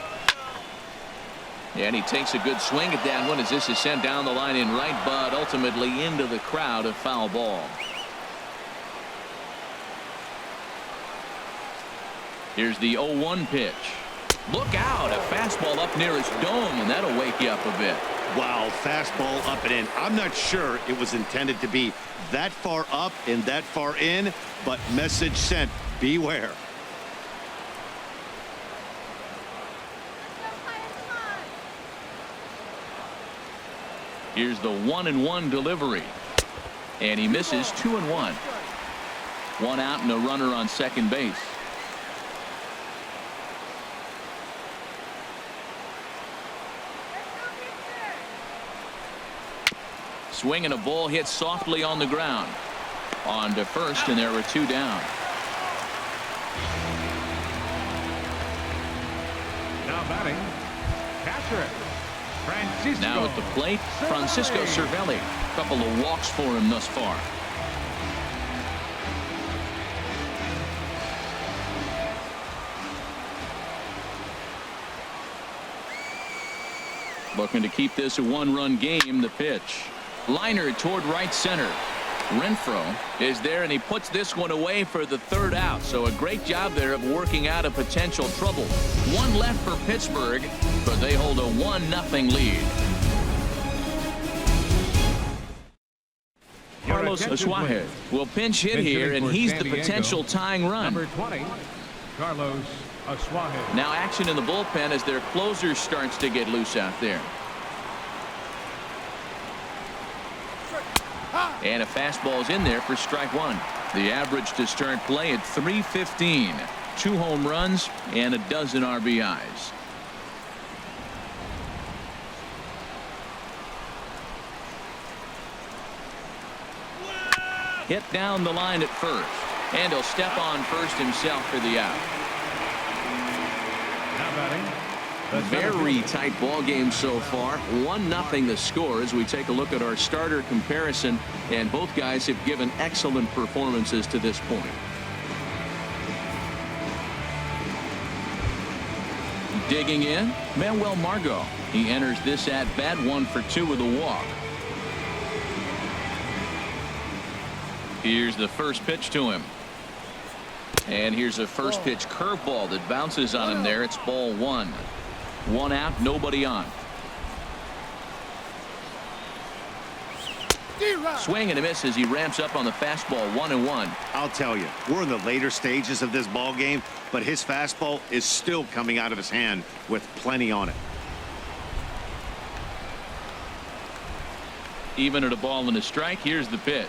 And he takes a good swing at that one as this is sent down the line in right, but ultimately into the crowd, a foul ball. Here's the 0-1 pitch. Look out, a fastball up near his dome, and that'll wake you up a bit. Wow, fastball up and in. I'm not sure it was intended to be that far up and that far in, but message sent, beware. Here's the 1-1 delivery. And he misses 2-1. One out and a runner on second base. Swing and a ball hit softly on the ground. On to first, and there were 2 down. Now batting, catcher. Now at the plate, Francisco Cervelli. A couple of walks for him thus far. Looking to keep this a 1-run game. The pitch. Liner toward right center. Renfroe is there, and he puts this one away for the 3rd out. So a great job there of working out a potential trouble. 1 left for Pittsburgh, but they hold a 1-0 lead. Carlos Asuaje will pinch hit here, and he's the potential tying run. Number 20, Carlos Asuaje. Now action in the bullpen as their closer starts to get loose out there. And a fastball's in there for strike 1. The average to start play at .315. 2 home runs and a dozen RBIs. Hit down the line at first, and he'll step on first himself for the out. Now batting. Very tight ball game so far. 1-0 the score as we take a look at our starter comparison, and both guys have given excellent performances to this point. Digging in, Manuel Margot. He enters this at bat 1 for 2 with a walk. Here's the first pitch to him. And here's a first pitch curveball that bounces on him there. It's ball 1. 1 out, nobody on. Swing and a miss as he ramps up on the fastball. 1-1. I'll tell you, we're in the later stages of this ball game, but his fastball is still coming out of his hand with plenty on it. Even at a ball and a strike, here's the pitch.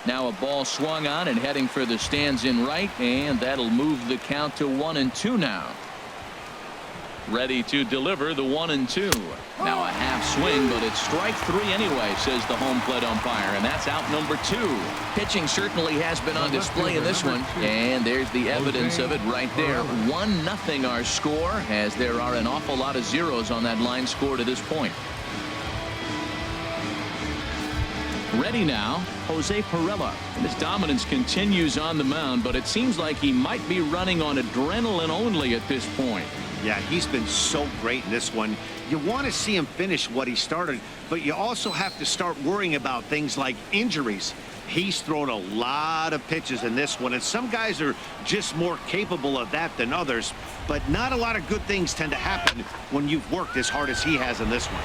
Now a ball swung on and heading for the stands in right, and that'll move the count to 1-2 now. Ready to deliver the 1-2. Now a half swing, but it's strike 3 anyway, says the home plate umpire, and that's out number 2. Pitching certainly has been on display in this one, and there's the evidence of it right there. 1-0 our score, as there are an awful lot of zeros on that line score to this point. Ready now, Jose Pirela. And his dominance continues on the mound, but it seems like he might be running on adrenaline only at this point. Yeah, he's been so great in this one. You want to see him finish what he started, but you also have to start worrying about things like injuries. He's thrown a lot of pitches in this one, and some guys are just more capable of that than others, but not a lot of good things tend to happen when you've worked as hard as he has in this one.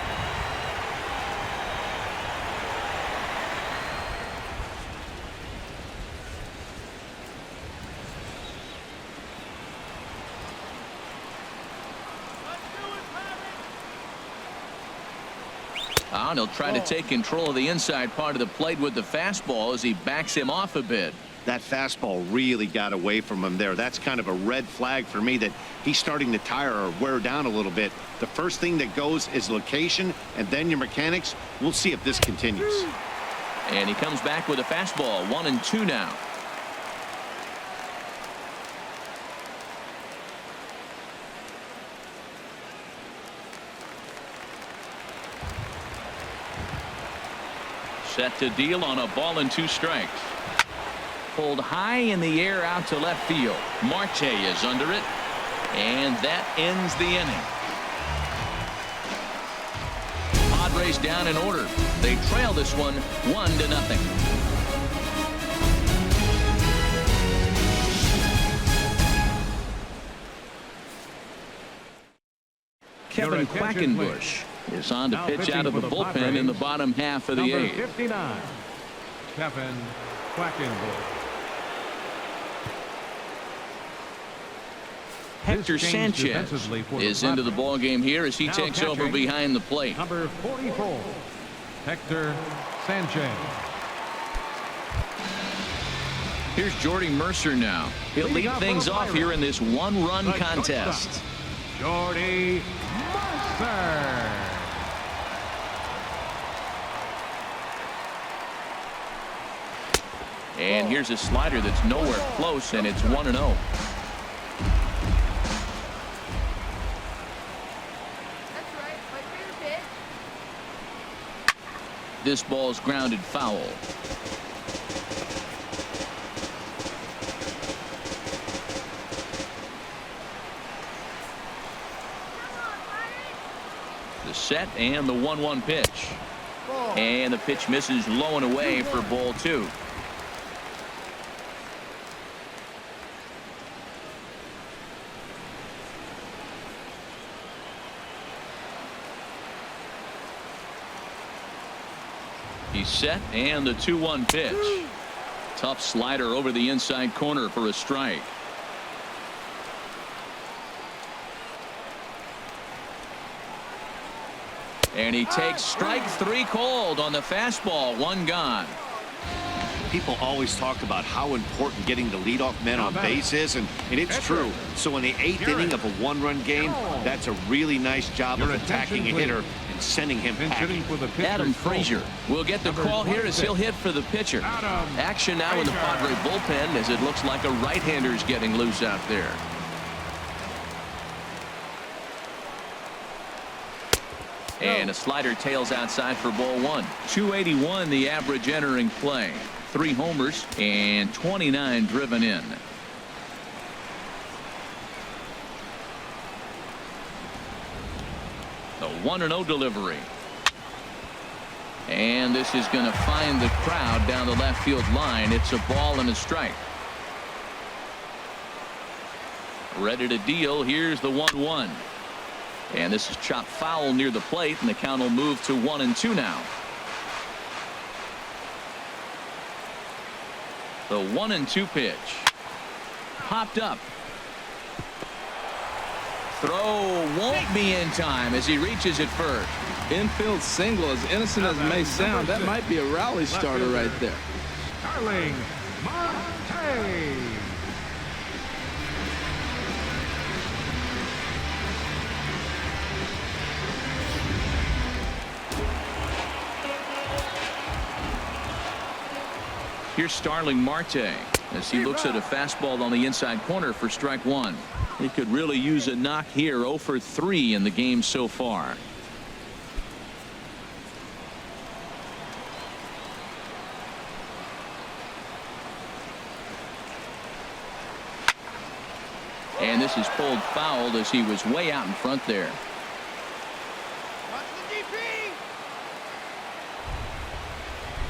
And he'll try to take control of the inside part of the plate with the fastball as he backs him off a bit. That fastball really got away from him there. That's kind of a red flag for me that he's starting to tire or wear down a little bit. The first thing that goes is location and then your mechanics. We'll see if this continues. And he comes back with a fastball. 1-2 now. Set to deal on a ball and 2 strikes. Pulled high in the air out to left field. Marte is under it, and that ends the inning. Padres down in order. They trail this one 1-0. Kevin Quackenbush is on to pitch out of the bullpen in the bottom half of the 8th. 59, Kevin Quackenbush. Hector Sanchez is into the ball game here as he takes over behind the plate. Number 44, Hector Sanchez. Here's Jordy Mercer now. He'll lead things off here in this 1-run contest. Jordy Mercer. And here's a slider that's nowhere close, and it's 1-0. That's right. My favorite pitch. This ball's grounded foul. The set and the 1-1 pitch. And the pitch misses low and away for ball 2. He's set, and the 2-1 pitch. Tough slider over the inside corner for a strike. And he takes strike 3 called on the fastball. 1 gone. People always talk about how important getting the leadoff man on base is, and it's true. So in the 8th inning of a 1-run game, that's a really nice job of attacking a hitter and sending him packing. Adam Frazier will get the call here as he'll hit for the pitcher. Action now in the Padre bullpen as it looks like a right-hander's getting loose out there. And a slider tails outside for ball 1. 281 the average entering play. 3 homers and 29 driven in. The 1-0 delivery. And this is going to find the crowd down the left field line. It's a ball and a strike. Ready to deal. Here's the 1-1. And this is chopped foul near the plate, and the count will move to 1-2 now. The 1-2 pitch. Popped up. Throw won't be in time as he reaches it first. Infield single, as innocent as it may sound, that might be a rally starter right there. Starling Marte. Here's Starling Marte as he looks at a fastball on the inside corner for strike one. He could really use a knock here. 0 for 3 in the game so far. And this is pulled foul as he was way out in front there.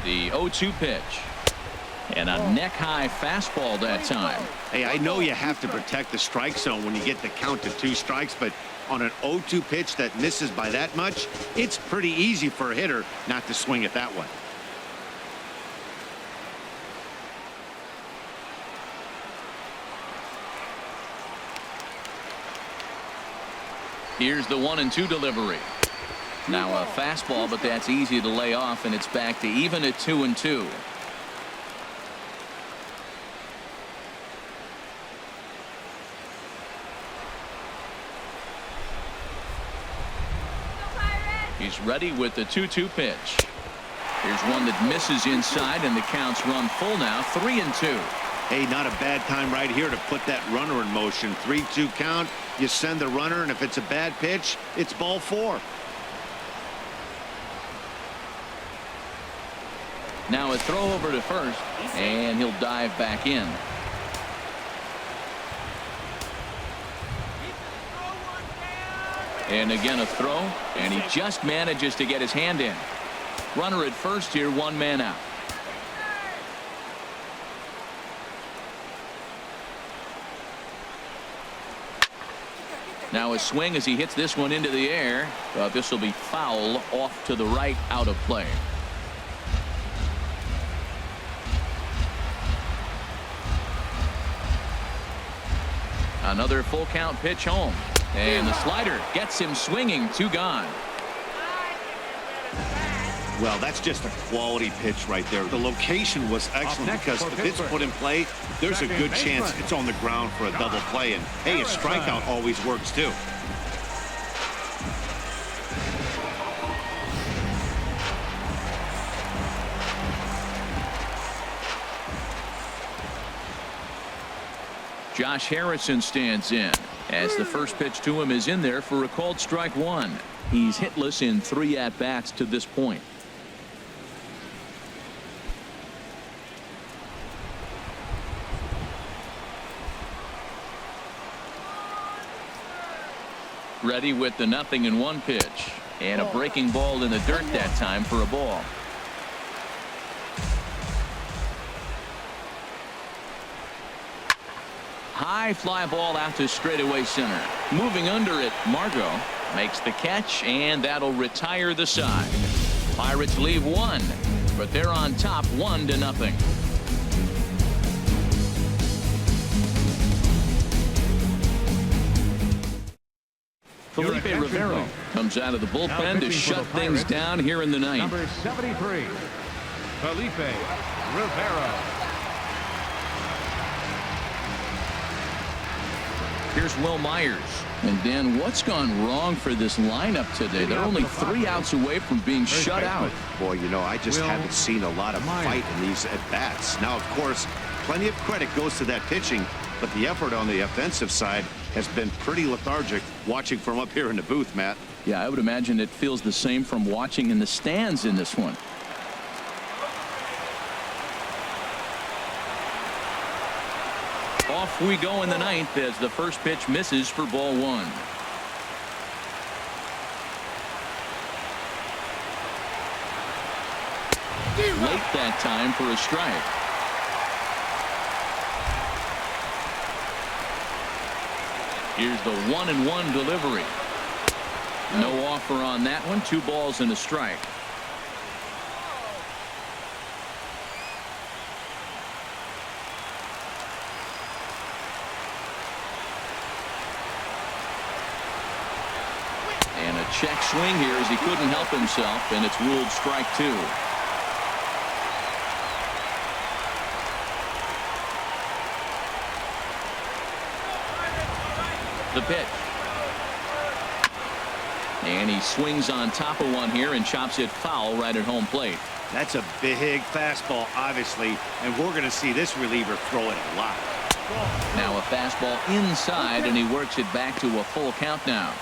The 0-2 pitch. And a neck-high fastball that time. Hey, I know you have to protect the strike zone when you get the count to 2 strikes, but on an 0-2 pitch that misses by that much, it's pretty easy for a hitter not to swing at that one. Here's the 1-2 delivery. Now a fastball, but that's easy to lay off, and it's back to even at 2-2. He's ready with the 2-2 pitch. Here's one that misses inside, and the count's run full now. 3-2. Hey, not a bad time right here to put that runner in motion. 3-2 count. You send the runner, and if it's a bad pitch, it's ball 4. Now a throw over to first, and he'll dive back in. And again a throw, and he just manages to get his hand in. Runner at first here, 1 man out. Now a swing as he hits this one into the air. This will be foul, off to the right, out of play. Another full count pitch home. And the slider gets him swinging. 2 gone. Well, that's just a quality pitch right there. The location was excellent because if it's put in play, there's a good chance it's on the ground for a double play. And, hey, a strikeout always works, too. Josh Harrison stands in as the first pitch to him is in there for a called strike 1. He's hitless in 3 at-bats to this point. Ready with the 0-1 pitch, and a breaking ball in the dirt that time for a ball. High fly ball out to straightaway center. Moving under it, Margot makes the catch, and that'll retire the side. Pirates leave 1, but they're on top 1-0. Felipe Rivero comes out of the bullpen to shut things down here in the 9th. Number 73, Felipe Rivero. Here's Will Myers. And Dan, what's gone wrong for this lineup today? They're only 3 outs away from being shut out. Boy, you know, I just haven't seen a lot of fight in these at-bats. Now, of course, plenty of credit goes to that pitching, but the effort on the offensive side has been pretty lethargic watching from up here in the booth, Matt. Yeah, I would imagine it feels the same from watching in the stands in this one. Off we go in the 9th as the first pitch misses for ball 1. Late that time for a strike. Here's the 1-1 delivery. No offer on that one. 2 balls and a strike. A check swing here as he couldn't help himself, and it's ruled strike two. The pitch. And he swings on top of one here and chops it foul right at home plate. That's a big fastball, obviously, and we're going to see this reliever throw it a lot. Now a fastball inside, and he works it back to a full count now.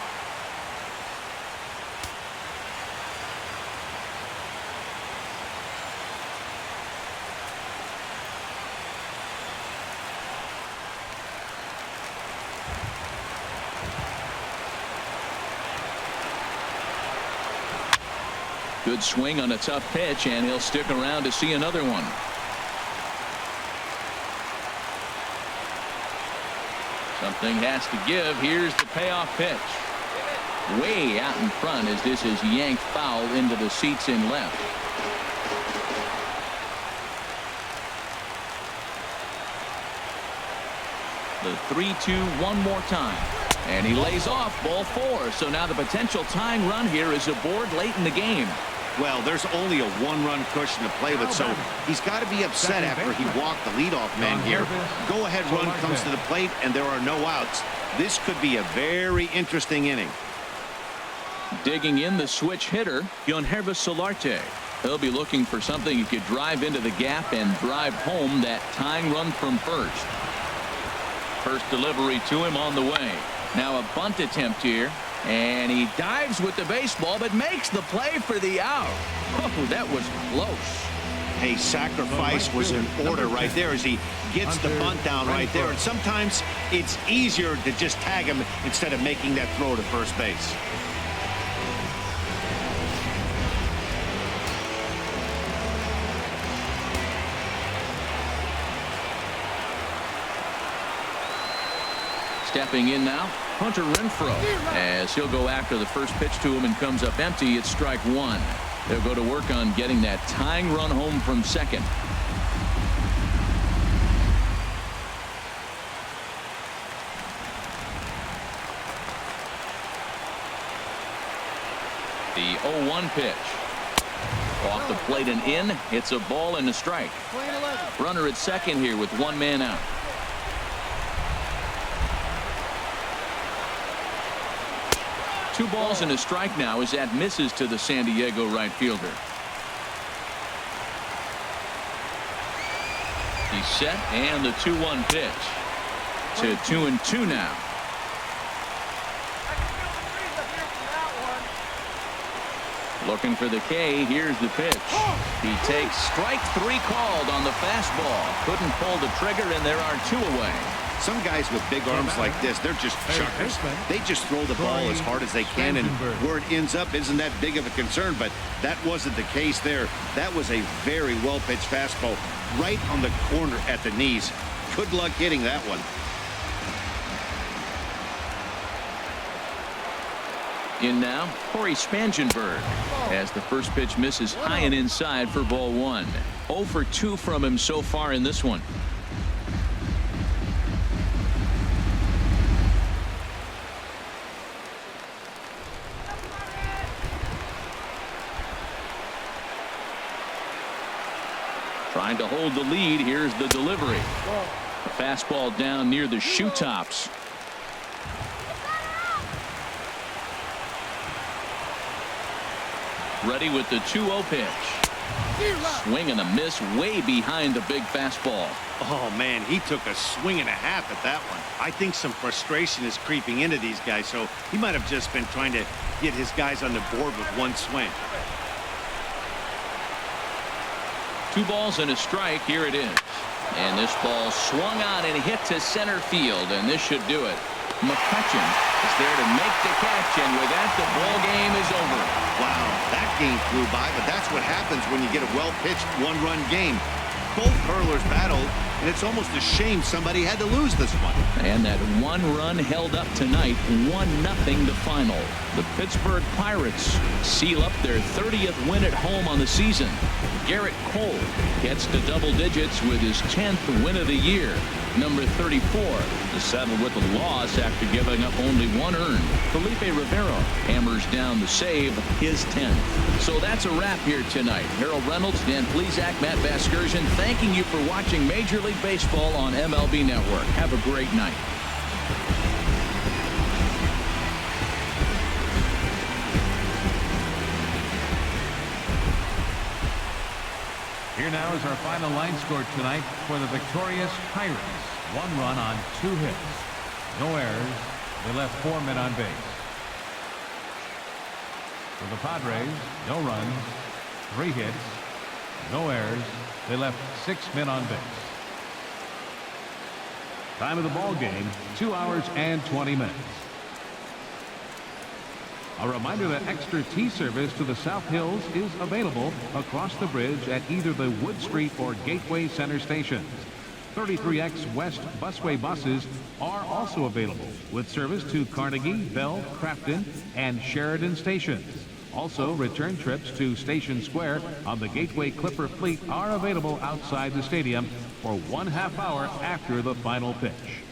Good swing on a tough pitch, and he'll stick around to see another one. Something has to give. Here's the payoff pitch. Way out in front as this is yanked foul into the seats in left. The 3-2 one more time. And he lays off ball four. So now the potential tying run here is aboard late in the game. Well, there's only a one-run cushion to play with, so he's got to be upset after he walked the leadoff man here. Go-ahead run comes to the plate, and there are no outs. This could be a very interesting inning. Digging in the switch hitter, Yonhervis Solarte. He'll be looking for something he could drive into the gap and drive home that tying run from first. First delivery to him on the way. Now a bunt attempt here. And he dives with the baseball, but makes the play for the out. Oh, that was close. Hey, sacrifice was in order right there as he gets the bunt down right there. And sometimes it's easier to just tag him instead of making that throw to first base. Stepping in now, Hunter Renfroe, as he'll go after the first pitch to him and comes up empty. It's strike one. They'll go to work on getting that tying run home from second. The 0-1 pitch. Off the plate and in. It's a ball and a strike. Runner at second here with one man out. Two balls and a strike now as that misses to the San Diego right fielder. He's set, and the 2-1 pitch. To 2-2 now. Looking for the K. Here's the pitch. He takes strike three called on the fastball. Couldn't pull the trigger, and there are two away. Some guys with big arms like this, they're just chuckers. They just throw the ball as hard as they can, and where it ends up isn't that big of a concern, but that wasn't the case there. That was a very well-pitched fastball right on the corner at the knees. Good luck hitting that one. In now, Corey Spangenberg, as the first pitch misses high and inside for ball one. 0 for 2 from him so far in this one. Trying to hold the lead. Here's the delivery. A fastball down near the shoe tops. Ready with the 2-0 pitch. Swing and a miss way behind the big fastball. Oh, man, he took a swing and a half at that one. I think some frustration is creeping into these guys, so he might have just been trying to get his guys on the board with one swing. 2 balls and a strike. Here it is. And this ball swung on and hit to center field, and this should do it. McCutchen is there to make the catch, and with that, the ball game is over. Wow, that game flew by, but that's what happens when you get a well-pitched one-run game. Both hurlers battled, and it's almost a shame somebody had to lose this one. And that one run held up tonight, 1-0 the final. The Pittsburgh Pirates seal up their 30th win at home on the season. Garrett Cole gets to double digits with his 10th win of the year. Number 34 to settle with a loss after giving up only one earned. Felipe Rivero hammers down the save, his 10th. So that's a wrap here tonight. Harold Reynolds, Dan Plesac, Matt Vasgersian, thanking you for watching Major League Baseball on MLB Network. Have a great night. Here now is our final line score tonight for the victorious Pirates. 1 run on 2 hits. No errors. They left 4 men on base. For the Padres, no runs, 3 hits, no errors. They left 6 men on base. Time of the ball game, 2 hours and 20 minutes. A reminder that extra T service to the South Hills is available across the bridge at either the Wood Street or Gateway Center stations. 33X West busway buses are also available with service to Carnegie, Bell, Crafton, and Sheridan stations. Also, return trips to Station Square on the Gateway Clipper fleet are available outside the stadium for 1/2 hour after the final pitch.